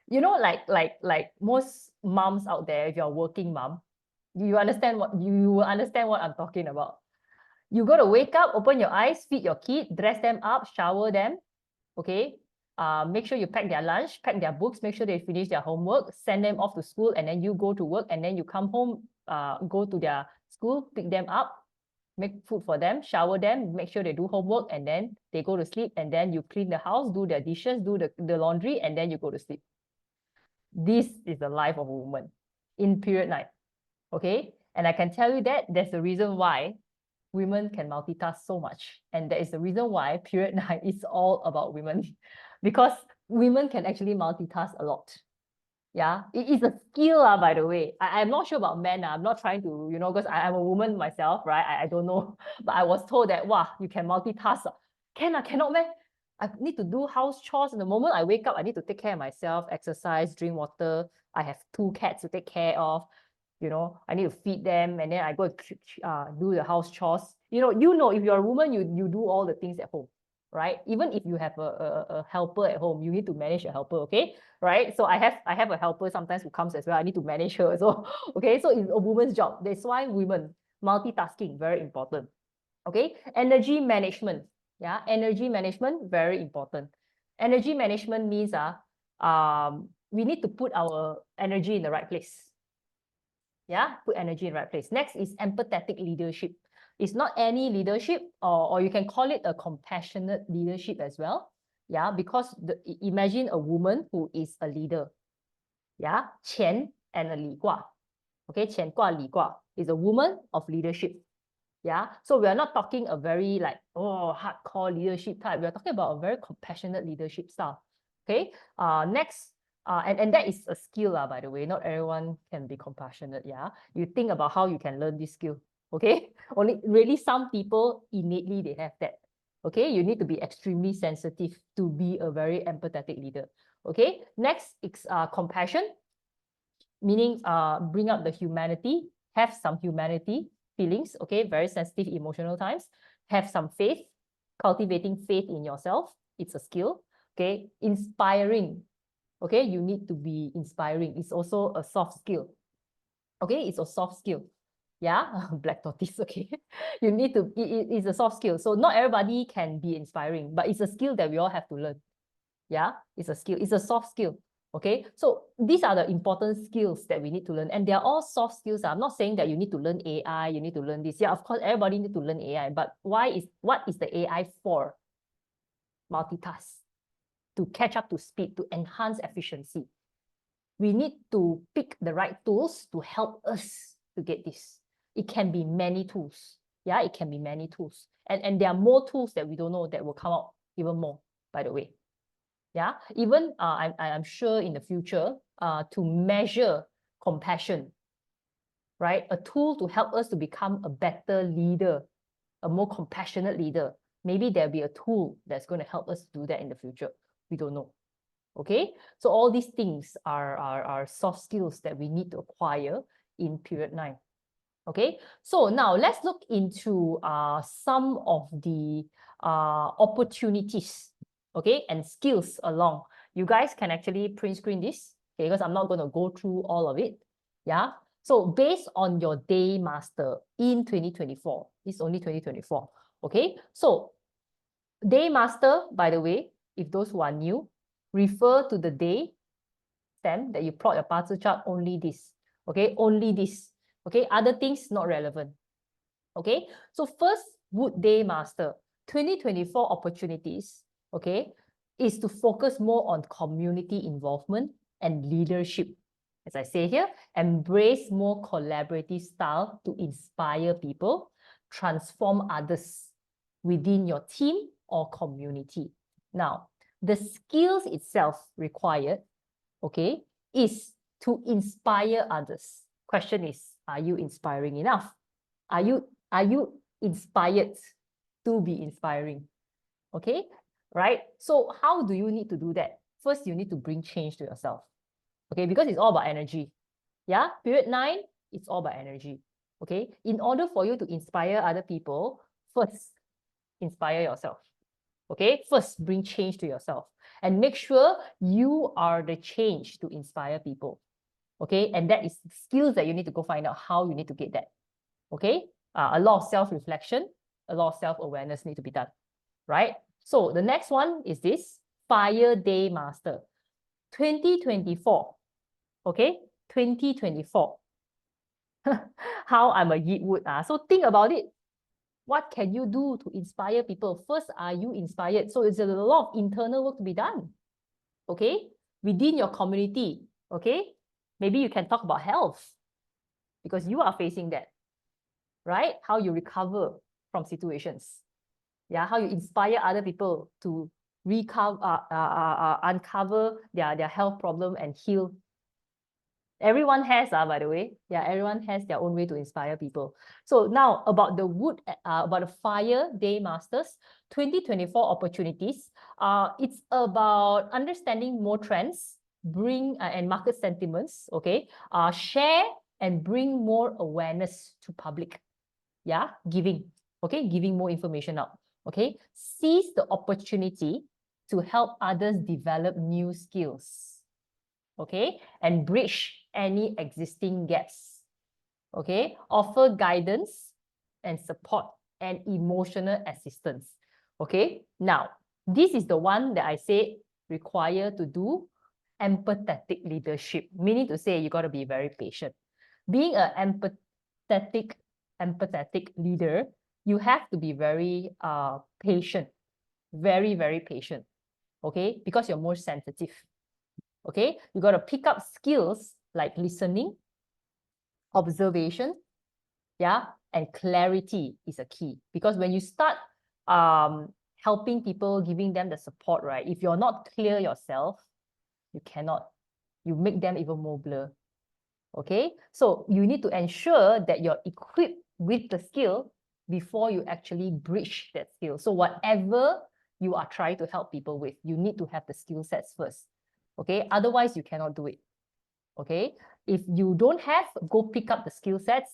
You know, like most moms out there, if you're a working mom, You understand what you will understand what I'm talking about. You got to wake up, open your eyes, feed your kid, dress them up, shower them. Okay. Make sure you pack their lunch, pack their books, make sure they finish their homework, send them off to school, and then you go to work, and then you come home, go to their school, pick them up, make food for them, shower them, make sure they do homework, and then they go to sleep, and then you clean the house, do their dishes, do the laundry, and then you go to sleep. This is the life of a woman in period 9. Okay. And I can tell you that there's a reason why women can multitask so much. And that is the reason why period 9 is all about women. Because women can actually multitask a lot. Yeah, it is a skill, by the way. I'm not sure about men. I'm not trying to, because I'm a woman myself, right? I don't know. But I was told that, wow, you can multitask. Cannot, man. I need to do house chores. In the moment I wake up, I need to take care of myself, exercise, drink water. I have 2 cats to take care of. I need to feed them, and then I go do the house chores. If you're a woman, you do all the things at home, right? Even if you have a helper at home, you need to manage a helper, okay? Right? So I have a helper sometimes who comes as well. I need to manage her. So okay, so it's a woman's job. That's why women multitasking very important. Okay, energy management. Yeah, energy management very important. Energy management means we need to put our energy in the right place. Yeah, put energy in the right place. Next is empathetic leadership. It's not any leadership, or you can call it a compassionate leadership as well. Yeah, because imagine a woman who is a leader. Yeah, Qian and a Li Gua. Okay, Qian Gua, Li Gua is a woman of leadership. Yeah, so we are not talking a very hardcore leadership type. We are talking about a very compassionate leadership style. Okay, next, and that is a skill, by the way. Not everyone can be compassionate. Yeah, you think about how you can learn this skill. Okay, only really some people innately they have that. Okay, you need to be extremely sensitive to be a very empathetic leader. Okay, next is compassion, meaning bring up the humanity, have some humanity feelings. Okay, very sensitive emotional times. Have some faith, cultivating faith in yourself. It's a skill. Okay, inspiring. Okay, you need to be inspiring. It's also a soft skill. Okay, it's a soft skill. Yeah, black tortoise. Okay, you need to, it's a soft skill. So not everybody can be inspiring, but it's a skill that we all have to learn. Yeah, it's a skill. It's a soft skill. Okay, so these are the important skills that we need to learn, and they're all soft skills. I'm not saying that you need to learn AI, you need to learn this. Yeah, of course, everybody need to learn AI, but what is the AI for? Multitask, to catch up to speed, to enhance efficiency. We need to pick the right tools to help us to get this. It can be many tools. Yeah, it can be many tools. And there are more tools that we don't know that will come out even more, by the way. Yeah, even I'm sure in the future, to measure compassion, right? A tool to help us to become a better leader, a more compassionate leader. Maybe there'll be a tool that's going to help us do that in the future. We don't know. Okay, so all these things are soft skills that we need to acquire in period 9. Okay, so now let's look into some of the opportunities, okay, and skills along. You guys can actually print screen this, okay, because I'm not going to go through all of it. Yeah, so based on your day master in 2024, it's only 2024. Okay, so day master, by the way, if those who are new, refer to the day stem that you plot your parcel chart, only this. Okay, only this. Okay, other things not relevant. Okay, so first, Wood Day Master 2024 opportunities, okay, is to focus more on community involvement and leadership. As I say here, embrace more collaborative style to inspire people, transform others within your team or community. Now, the skills itself required, okay, is to inspire others. Question is, are you inspiring enough? Are you inspired to be inspiring? Okay, right? So how do you need to do that? First, you need to bring change to yourself. Okay, because it's all about energy. Yeah, period 9, it's all about energy. Okay, in order for you to inspire other people, first, inspire yourself. Okay, first, bring change to yourself and make sure you are the change to inspire people. Okay, and that is skills that you need to go find out how you need to get that. Okay, a lot of self-reflection, a lot of self-awareness need to be done, right? So the next one is this Fire Day Master 2024. Okay, 2024. How I'm a Yeet Wood. So think about it. What can you do to inspire people? First, are you inspired? So it's a lot of internal work to be done. Okay, within your community. Okay, maybe you can talk about health because you are facing that, right? How you recover from situations. Yeah, how you inspire other people to uncover their health problem and heal. Everyone has, by the way. Yeah, everyone has their own way to inspire people. So now about the about the Fire Day Masters 2024 opportunities. It's about understanding more trends, bring and market sentiments. Okay. Share and bring more awareness to public. Yeah, giving. Okay, giving more information out. Okay, seize the opportunity to help others develop new skills. Okay, and bridge any existing gaps. Okay, offer guidance and support and emotional assistance. Okay, now this is the one that I say require to do empathetic leadership, meaning to say you got to be very patient. Being an empathetic leader, you have to be very patient, very, very patient. Okay, because you're more sensitive. Okay, you got to pick up skills like listening, observation, yeah, and clarity is a key. Because when you start helping people, giving them the support, right? If you're not clear yourself, you cannot. You make them even more blur. Okay, so you need to ensure that you're equipped with the skill before you actually bridge that skill. So whatever you are trying to help people with, you need to have the skill sets first. Okay, otherwise you cannot do it. Okay, if you don't have, go pick up the skill sets,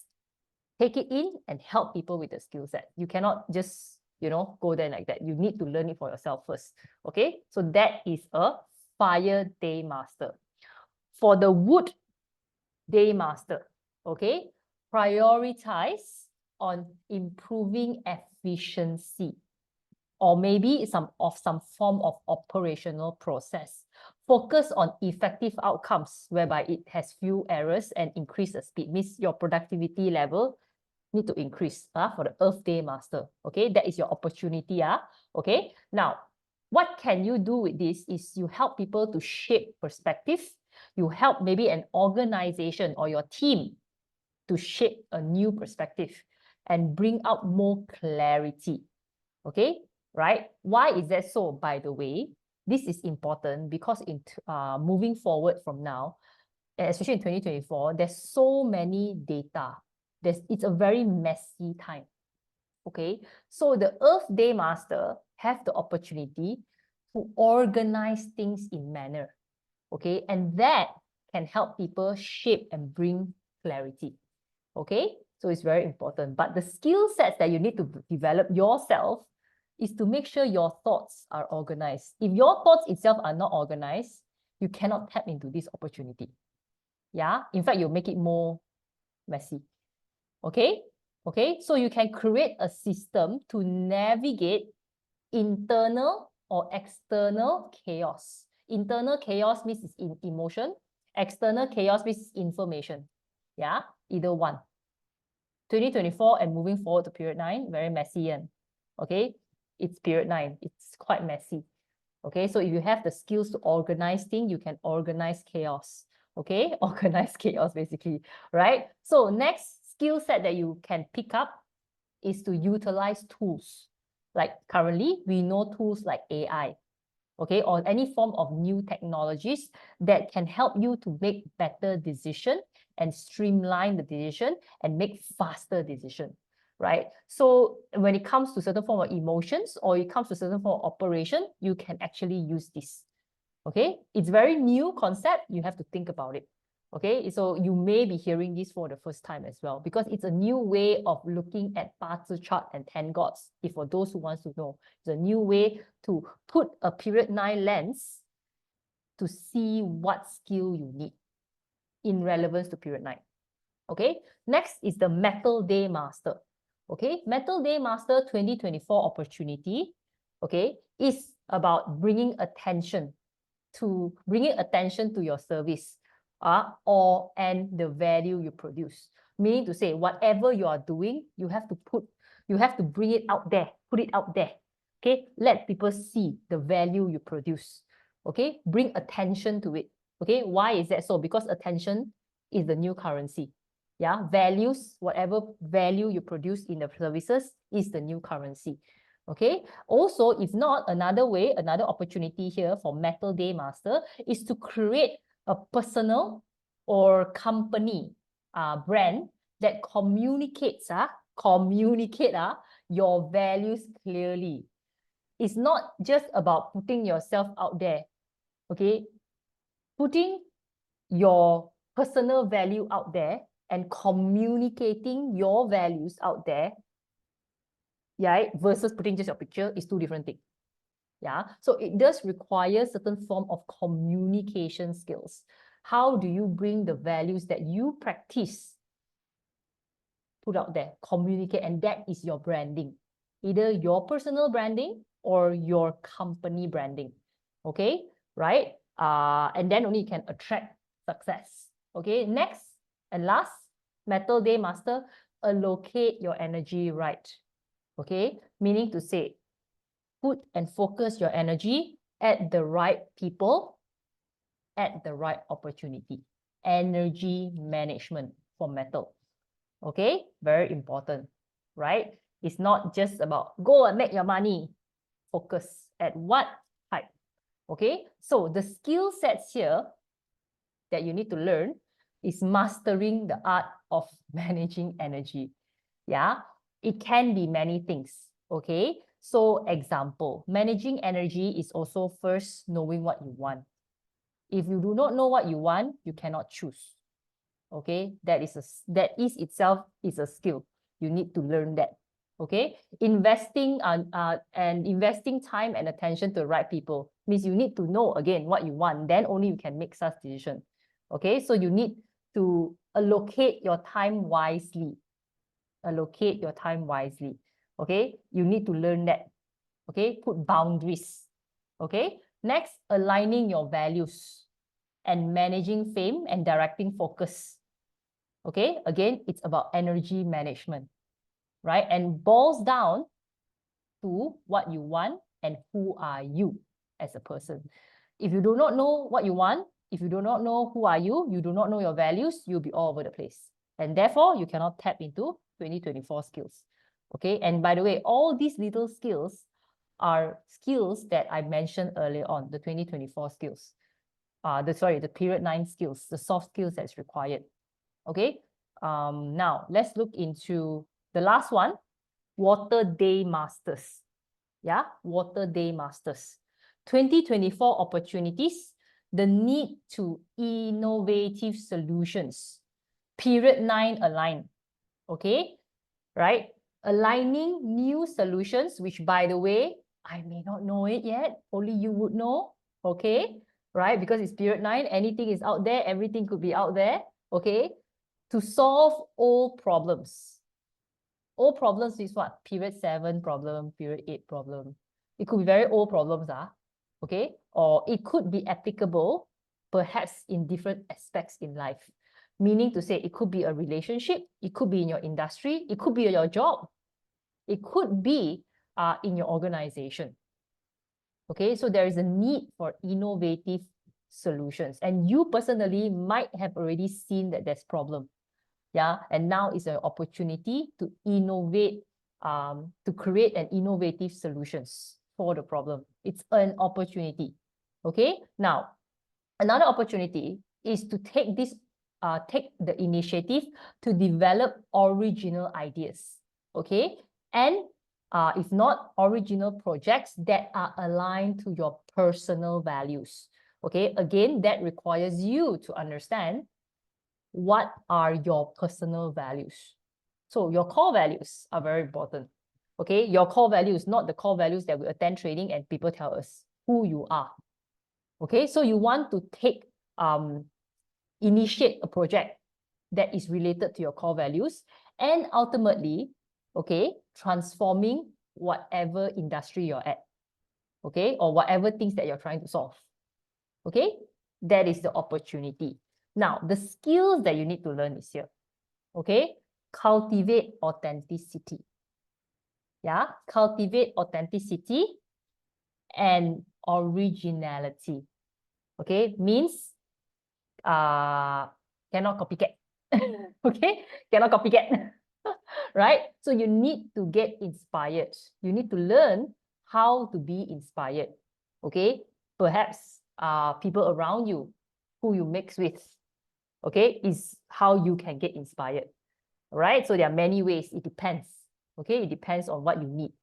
take it in and help people with the skill set. You cannot just, go there like that. You need to learn it for yourself first. Okay, so that is a Fire Day Master. For the Wood Day Master, okay, prioritize on improving efficiency, or maybe some form of operational process. Focus on effective outcomes whereby it has few errors and increase the speed. Means your productivity level need to increase for the Earth Day Master. Okay, that is your opportunity. Okay, now what can you do with this is you help people to shape perspective. You help maybe an organization or your team to shape a new perspective and bring out more clarity. Okay, right? Why is that so? By the way, this is important because in moving forward from now, especially in 2024, there's so many data. It's a very messy time. Okay, so the Earth Day Master have the opportunity to organize things in manner. Okay, and that can help people shape and bring clarity. Okay, so it's very important. But the skill sets that you need to develop yourself is to make sure your thoughts are organized. If your thoughts itself are not organized, you cannot tap into this opportunity. Yeah, in fact, you'll make it more messy. Okay, okay, so you can create a system to navigate internal or external chaos. Internal chaos means it's in emotion. External chaos means information. Yeah, either one. 2024 and moving forward to period 9, very messy. And okay, it's period 9. It's quite messy. Okay, so if you have the skills to organize things, you can organize chaos. Okay, organize chaos basically, right? So next skill set that you can pick up is to utilize tools. Like currently, we know tools like AI, okay, or any form of new technologies that can help you to make better decision and streamline the decision and make faster decision, right? So when it comes to certain form of emotions or it comes to certain form of operation, you can actually use this. Okay, it's very new concept. You have to think about it. Okay, so you may be hearing this for the first time as well because it's a new way of looking at Bazi chart and 10 gods. If for those who wants to know, it's a new way to put a period 9 lens to see what skill you need. in relevance to period 9. Okay, next is the Metal Day Master. Okay, Metal Day Master 2024 opportunity, okay, is about bringing attention to your service and the value you produce. Meaning to say, whatever you are doing, you have to bring it out there, put it out there. Okay, let people see the value you produce. Okay, bring attention to it. Okay, why is that so? Because attention is the new currency. Yeah, values, whatever value you produce in the services is the new currency. Okay, also, if not, another opportunity here for Metal Day Master is to create a personal or company brand that communicates your values clearly. It's not just about putting yourself out there, okay? Putting your personal value out there and communicating your values out there, yeah, versus putting just your picture is two different things. Yeah, so it does require certain form of communication skills. How do you bring the values that you practice, put out there, communicate, and that is your branding, either your personal branding or your company branding. Okay, right? And then only you can attract success. Okay, next and last, Metal Day Master, allocate your energy right. Okay, meaning to say, put and focus your energy at the right people, at the right opportunity. Energy management for metal. Okay, very important, right? It's not just about go and make your money. Focus at what type. Okay, so the skill sets here that you need to learn is mastering the art of managing energy. Yeah, it can be many things. Okay, so example, managing energy is also first knowing what you want. If you do not know what you want, you cannot choose. Okay, that is itself is a skill. You need to learn that. Okay, investing time and attention to the right people means you need to know again what you want. Then only you can make such decision. Okay, so you need to allocate your time wisely. Allocate your time wisely. Okay, you need to learn that. Okay, put boundaries. Okay, next, aligning your values and managing fame and directing focus. Okay, again, it's about energy management, right? And boils down to what you want and who are you as a person. If you do not know what you want, if you do not know who are you do not know your values, you'll be all over the place. And therefore, you cannot tap into 2024 skills. Okay, and by the way, all these little skills are skills that I mentioned earlier on, the 2024 skills. The period 9 skills, the soft skills that's required. Okay, now let's look into the last one, Water Day Masters. Yeah, Water Day Masters. 2024 opportunities, the need to innovative solutions. Period 9 align. Okay, right? Aligning new solutions, which by the way, I may not know it yet, only you would know. Okay, right? Because it's period 9, anything is out there, everything could be out there. Okay, to solve all problems. All problems is what? Period 7 problem, period 8 problem. It could be very old problems, okay? Or it could be applicable, perhaps in different aspects in life. Meaning to say, it could be a relationship, it could be in your industry, it could be your job, it could be in your organization. Okay, so there is a need for innovative solutions. And you personally might have already seen that there's problem. Yeah, and now is an opportunity to innovate, to create an innovative solutions for the problem. It's an opportunity. Okay, now another opportunity is to take the initiative to develop original ideas. Okay, and if not, original projects that are aligned to your personal values. Okay, again, that requires you to understand what are your personal values. So your core values are very important. Okay, your core values, not the core values that we attend training and people tell us who you are. Okay, so you want to take initiate a project that is related to your core values, and ultimately, okay, transforming whatever industry you're at, okay, or whatever things that you're trying to solve, okay? That is the opportunity. Now, the skills that you need to learn is here, okay? Cultivate authenticity. Yeah, cultivate authenticity and originality. Okay, means cannot copycat. Okay, cannot copycat. Right? So you need to get inspired. You need to learn how to be inspired. Okay, perhaps people around you who you mix with, okay, is how you can get inspired. Right? So there are many ways. It depends. Okay, it depends on what you need.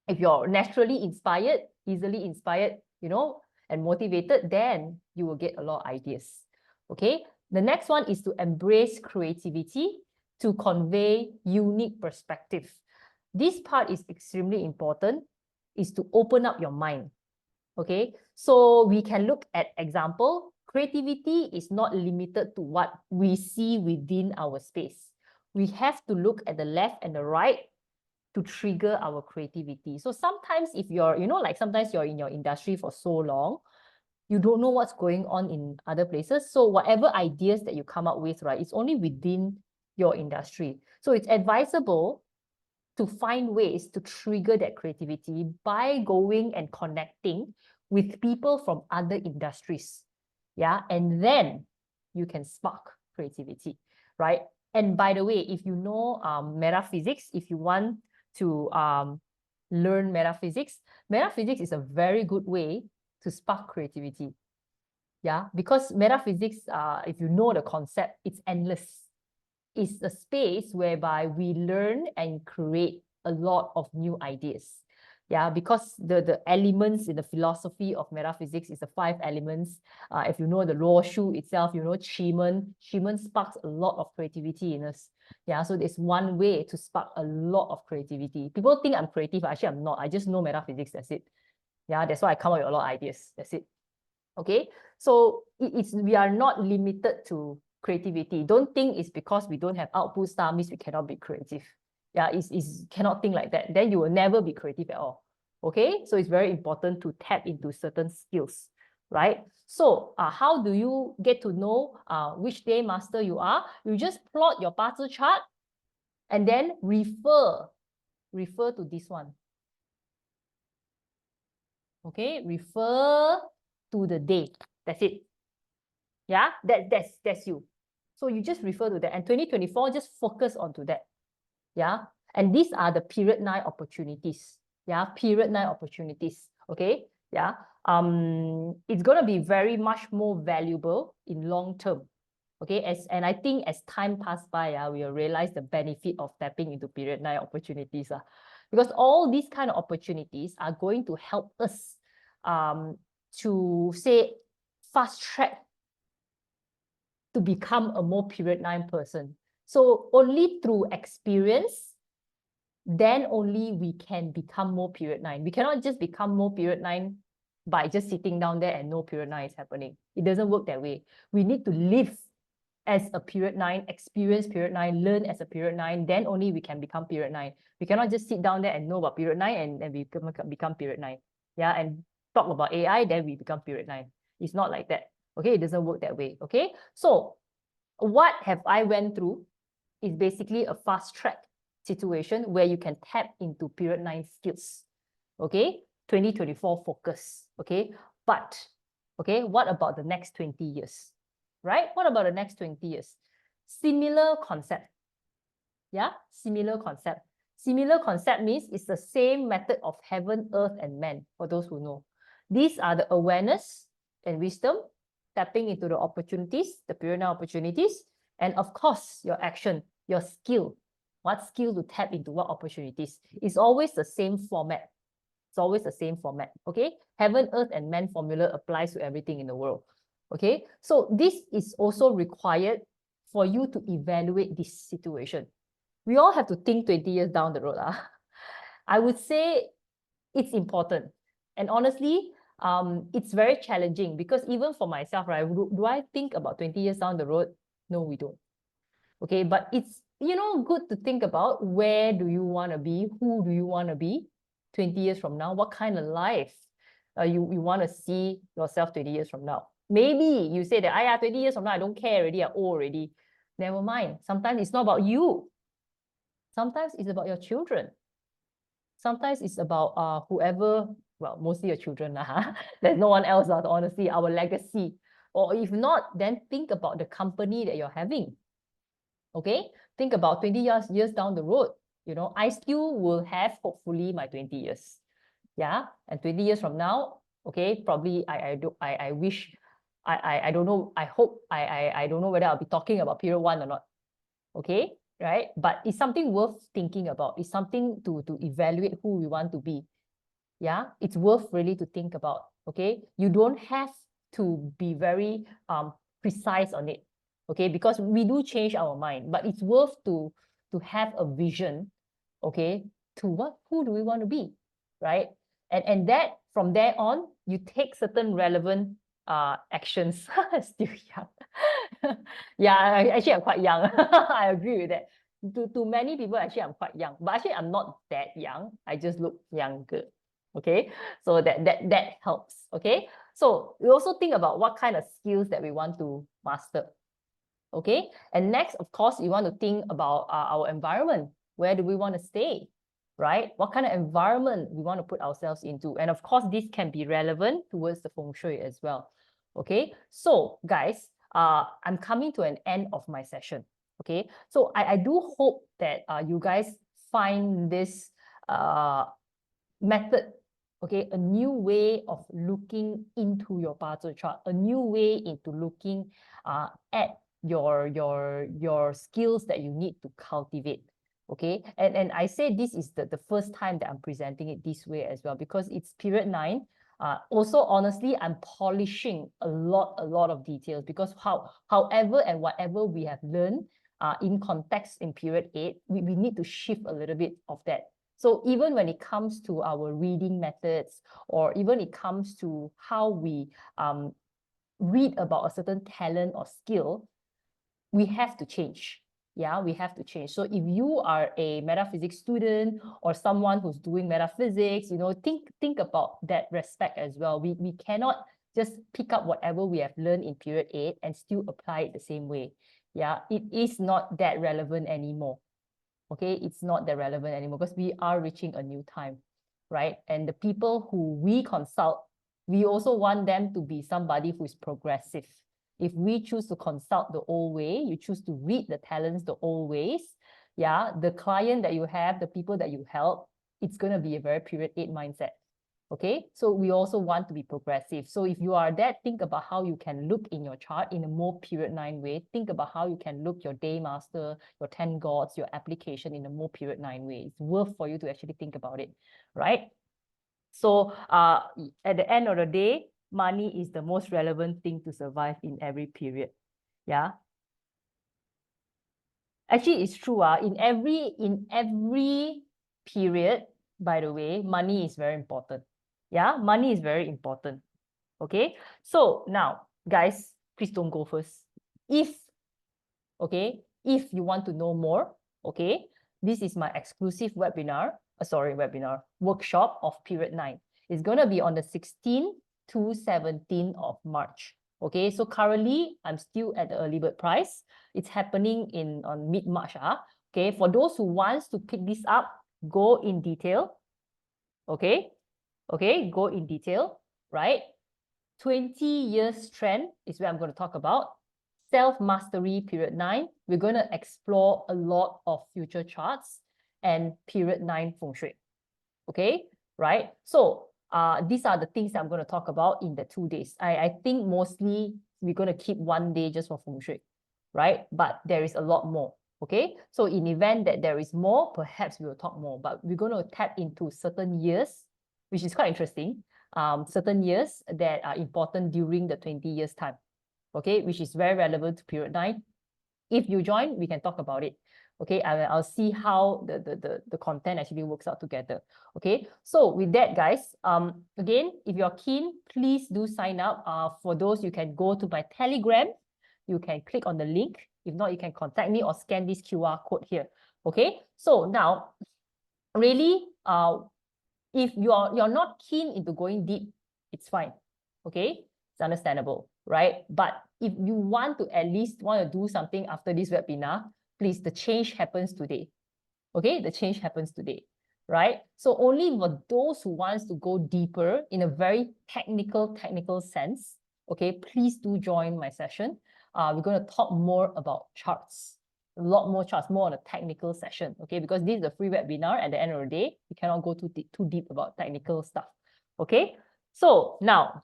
If you're naturally inspired, easily inspired, you know, and motivated, then you will get a lot of ideas. Okay, the next one is to embrace creativity to convey unique perspective. This part is extremely important, is to open up your mind. Okay, so we can look at example. Creativity is not limited to what we see within our space. We have to look at the left and the right to trigger our creativity. So sometimes if you're, you know, like sometimes you're in your industry for so long, you don't know what's going on in other places. So whatever ideas that you come up with, right, it's only within your industry. So it's advisable to find ways to trigger that creativity by going and connecting with people from other industries. Yeah, and then you can spark creativity, right? And by the way, if you know metaphysics, if you want to learn metaphysics is a very good way to spark creativity. Yeah, because metaphysics, if you know the concept, it's endless. It's a space whereby we learn and create a lot of new ideas. Yeah, because the elements in the philosophy of metaphysics is the 5 elements. If you know the Luo Shu itself, you know Qi Men sparks a lot of creativity in us. Yeah, so there's one way to spark a lot of creativity. People think I'm creative, actually I'm not. I just know metaphysics, that's it. Yeah, that's why I come up with a lot of ideas, that's it. Okay, so we are not limited to creativity. Don't think it's because we don't have output star means we cannot be creative. Yeah, it's cannot think like that. Then you will never be creative at all. Okay, so it's very important to tap into certain skills, right? So how do you get to know which day master you are? You just plot your parcel chart and then refer to this one. Okay, refer to the day. That's it. Yeah, that's you. So you just refer to that. And 2024, just focus onto that. Yeah. And these are the period 9 opportunities. Yeah, period 9 opportunities. Okay. Yeah. It's gonna be very much more valuable in long term. Okay, and I think as time passes by, we will realize the benefit of tapping into period 9 opportunities. Because all these kind of opportunities are going to help us to say fast track to become a more period 9 person. So only through experience, then only we can become more period 9. We cannot just become more period 9 by just sitting down there and no period 9 is happening. It doesn't work that way. We need to live as a period 9, experience period 9, learn as a period 9, then only we can become period 9. We cannot just sit down there and know about period 9 and we become period 9. Yeah, and talk about AI, then we become period 9. It's not like that. Okay, it doesn't work that way. Okay, so what have I went through is basically a fast track situation where you can tap into period 9 skills. Okay, 2024 focus. Okay, but okay, what about the next 20 years? Right? What about the next 20 years? Similar concept. Yeah, similar concept. Similar concept means it's the same method of heaven, earth, and man, for those who know. These are the awareness and wisdom, tapping into the opportunities, the period 9 opportunities, and of course, your action, your skill. What skill to tap into what opportunities? It's always the same format. It's always the same format, okay? Heaven, earth, and man formula applies to everything in the world, okay? So this is also required for you to evaluate this situation. We all have to think 20 years down the road. I would say it's important. And honestly, it's very challenging because even for myself, right, do I think about 20 years down the road? No, we don't. Okay, but it's, good to think about where do you want to be? Who do you want to be 20 years from now? What kind of life you want to see yourself 20 years from now? Maybe you say that, 20 years from now, I don't care already, I'm old already. Never mind. Sometimes it's not about you. Sometimes it's about your children. Sometimes it's about whoever, well, mostly your children. There's no one else, honestly, our legacy. Or if not, then think about the company that you're having. Okay, think about 20 years down the road. I still will have hopefully my 20 years. Yeah, and 20 years from now, okay, probably I wish, I don't know, I hope, I don't know whether I'll be talking about period 1 or not. Okay, right? But it's something worth thinking about. It's something to evaluate who we want to be. Yeah, it's worth really to think about. Okay, you don't have to be very precise on it. Okay, because we do change our mind, but it's worth to have a vision. Okay, to who do we want to be, right? And that from there on, you take certain relevant actions. Still young. Yeah, actually I'm quite young. I agree with that. To many people, actually I'm quite young, but actually I'm not that young. I just look younger. Okay, so that helps. Okay, so we also think about what kind of skills that we want to master. Okay, and next, of course, you want to think about our environment. Where do we want to stay, right? What kind of environment we want to put ourselves into? And of course, this can be relevant towards the feng shui as well. Okay, so guys, I'm coming to an end of my session. Okay, so I do hope that you guys find this method, okay, a new way of looking into your Bazi chart, a new way into looking at your skills that you need to cultivate. Okay, and I say this is the first time that I'm presenting it this way as well, because it's period 9. Also, honestly, I'm polishing a lot of details, because however and whatever we have learned in context in period 8, we need to shift a little bit of that. So even when it comes to our reading methods, or even it comes to how we read about a certain talent or skill, we have to change. Yeah, we have to change. So if you are a metaphysics student or someone who's doing metaphysics, think about that respect as well. We cannot just pick up whatever we have learned in period 8 and still apply it the same way. Yeah, it is not that relevant anymore. Okay, it's not that relevant anymore, because we are reaching a new time, right? And the people who we consult, we also want them to be somebody who is progressive. If we choose to consult the old way, you choose to read the talents the old ways, yeah, the client that you have, the people that you help, it's going to be a very period 8 mindset. Okay, so we also want to be progressive. So if you are that, think about how you can look in your chart in a more period 9 way. Think about how you can look your day master, your 10 gods, your application in a more period 9 way. It's worth for you to actually think about it, right? So at the end of the day, money is the most relevant thing to survive in every period. Yeah. Actually, it's true. In every period, by the way, money is very important. Yeah, money is very important. Okay, so now, guys, please don't go first. If you want to know more, okay, this is my exclusive workshop of period 9. It's going to be on the 16th to 17th of March. Okay, so currently I'm still at the early bird price. It's happening on mid-March. Okay, for those who wants to pick this up, go in detail. Okay, go in detail, right? 20 years trend is where I'm going to talk about. Self-mastery period 9. We're going to explore a lot of future charts and period 9 feng shui. Okay, right? So these are the things that I'm going to talk about in the 2 days. I think mostly we're going to keep 1 day just for feng shui, right? But there is a lot more. Okay, so in event that there is more, perhaps we will talk more, but we're going to tap into certain years, which is quite interesting. Certain years that are important during the 20 years time, okay, which is very relevant to period 9. If you join, we can talk about it. Okay, I'll see how the content actually works out together. Okay, so with that, guys, again, if you're keen, please do sign up. For those, you can go to my Telegram. You can click on the link. If not, you can contact me or scan this QR code here. Okay, so now, really, if you're not keen into going deep, it's fine. Okay, it's understandable, right? But if you want to at least want to do something after this webinar, please, the change happens today. Okay, the change happens today, right? So only for those who wants to go deeper in a very technical sense, okay, please do join my session. We're going to talk more about charts, a lot more charts, more on a technical session, okay? Because this is a free webinar. At the end of the day, we cannot go too deep about technical stuff, okay? So now,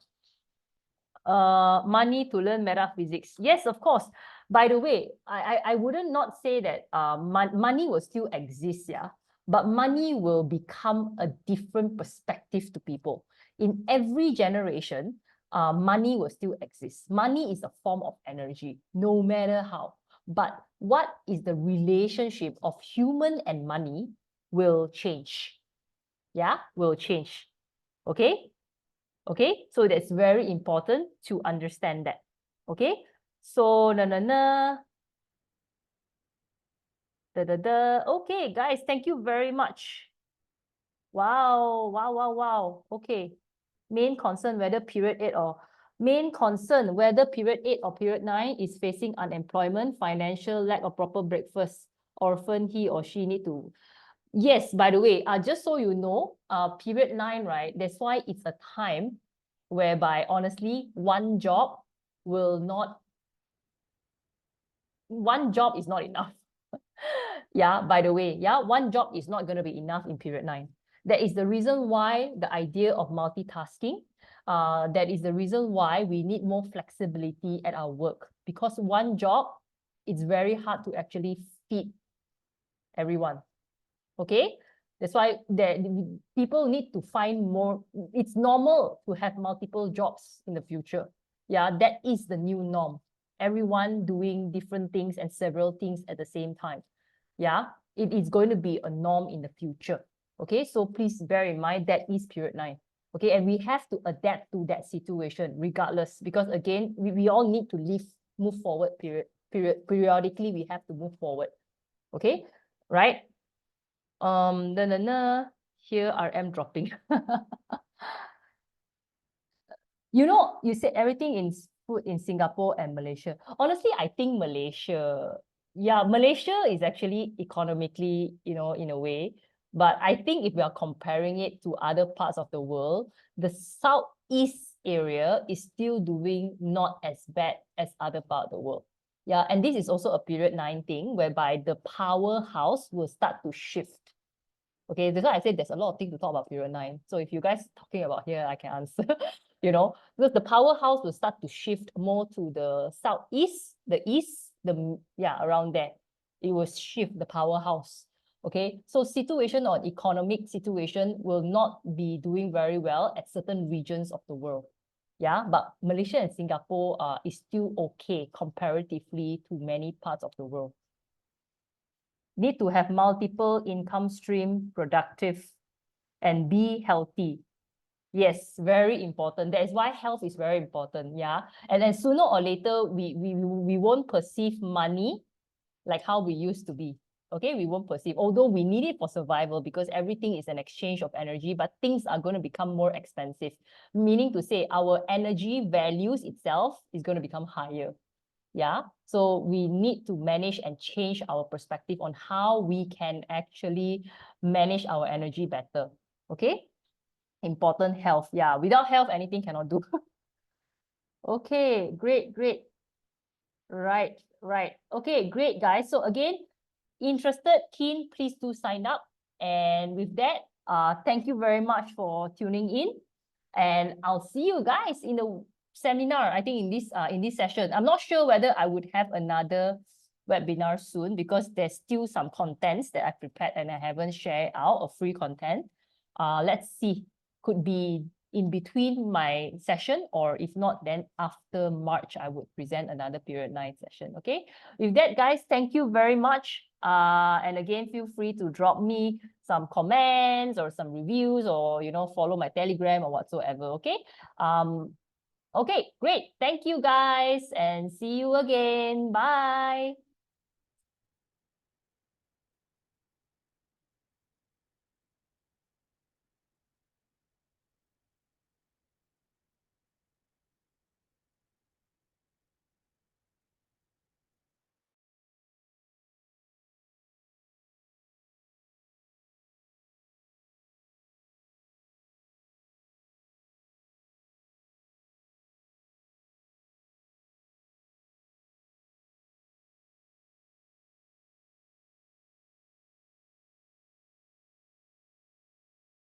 money to learn metaphysics. Yes, of course. By the way, I wouldn't not say that money will still exist, yeah, but money will become a different perspective to people. In every generation, money will still exist. Money is a form of energy, no matter how. But what is the relationship of human and money will change. Yeah, will change. Okay? Okay, so that's very important to understand that. Okay, so okay, guys, thank you very much. Wow, wow, wow, wow. Okay, main concern whether period 8 or period 8 or period 9 is facing unemployment, financial lack of proper breakfast, orphan, he or she need to. Yes, by the way, just so you know, period 9, right? That's why it's a time whereby honestly, one job is not enough. Yeah, by the way, yeah, one job is not going to be enough in period 9. That is the reason why the idea of multitasking, that is the reason why we need more flexibility at our work, because one job, it's very hard to actually feed everyone. Okay, that's why people need to find more. It's normal to have multiple jobs in the future. Yeah, that is the new norm. Everyone doing different things and several things at the same time. Yeah, it is going to be a norm in the future. Okay, so please bear in mind that is period 9. Okay, and we have to adapt to that situation regardless, because again, we all need to move forward, periodically we have to move forward. Okay, right? Here RM dropping. You know, you said everything in food in Singapore and Malaysia. Honestly, I think Malaysia is actually economically, you know, in a way. But I think if we are comparing it to other parts of the world, the Southeast area is still doing not as bad as other parts of the world. Yeah, and this is also a period 9 thing whereby the powerhouse will start to shift. Okay, that's why I said there's a lot of things to talk about period 9. So if you guys talking about here, I can answer, you know, because the powerhouse will start to shift more to the southeast, the east, around there. It will shift the powerhouse. Okay, so situation or economic situation will not be doing very well at certain regions of the world. Yeah, but Malaysia and Singapore is still okay comparatively to many parts of the world. Need to have multiple income stream, productive, and be healthy. Yes, very important. That is why health is very important. Yeah, and then sooner or later, we won't perceive money like how we used to be. Okay, we won't perceive, although we need it for survival because everything is an exchange of energy, but things are going to become more expensive. Meaning to say our energy values itself is going to become higher. Yeah, so we need to manage and change our perspective on how we can actually manage our energy better. Okay, important health. Yeah, without health, anything cannot do. Okay, great. Right. Okay, great, guys. So again, interested, keen, please do sign up. And with that, thank you very much for tuning in. And I'll see you guys in the seminar, I think in this session. I'm not sure whether I would have another webinar soon because there's still some contents that I prepared and I haven't shared out of free content. Let's see, could be in between my session, or if not, then after March, I would present another period 9 session. Okay. With that, guys, thank you very much. And again, feel free to drop me some comments or some reviews, or follow my Telegram or whatsoever. Okay. Okay, great. Thank you, guys, and see you again. Bye.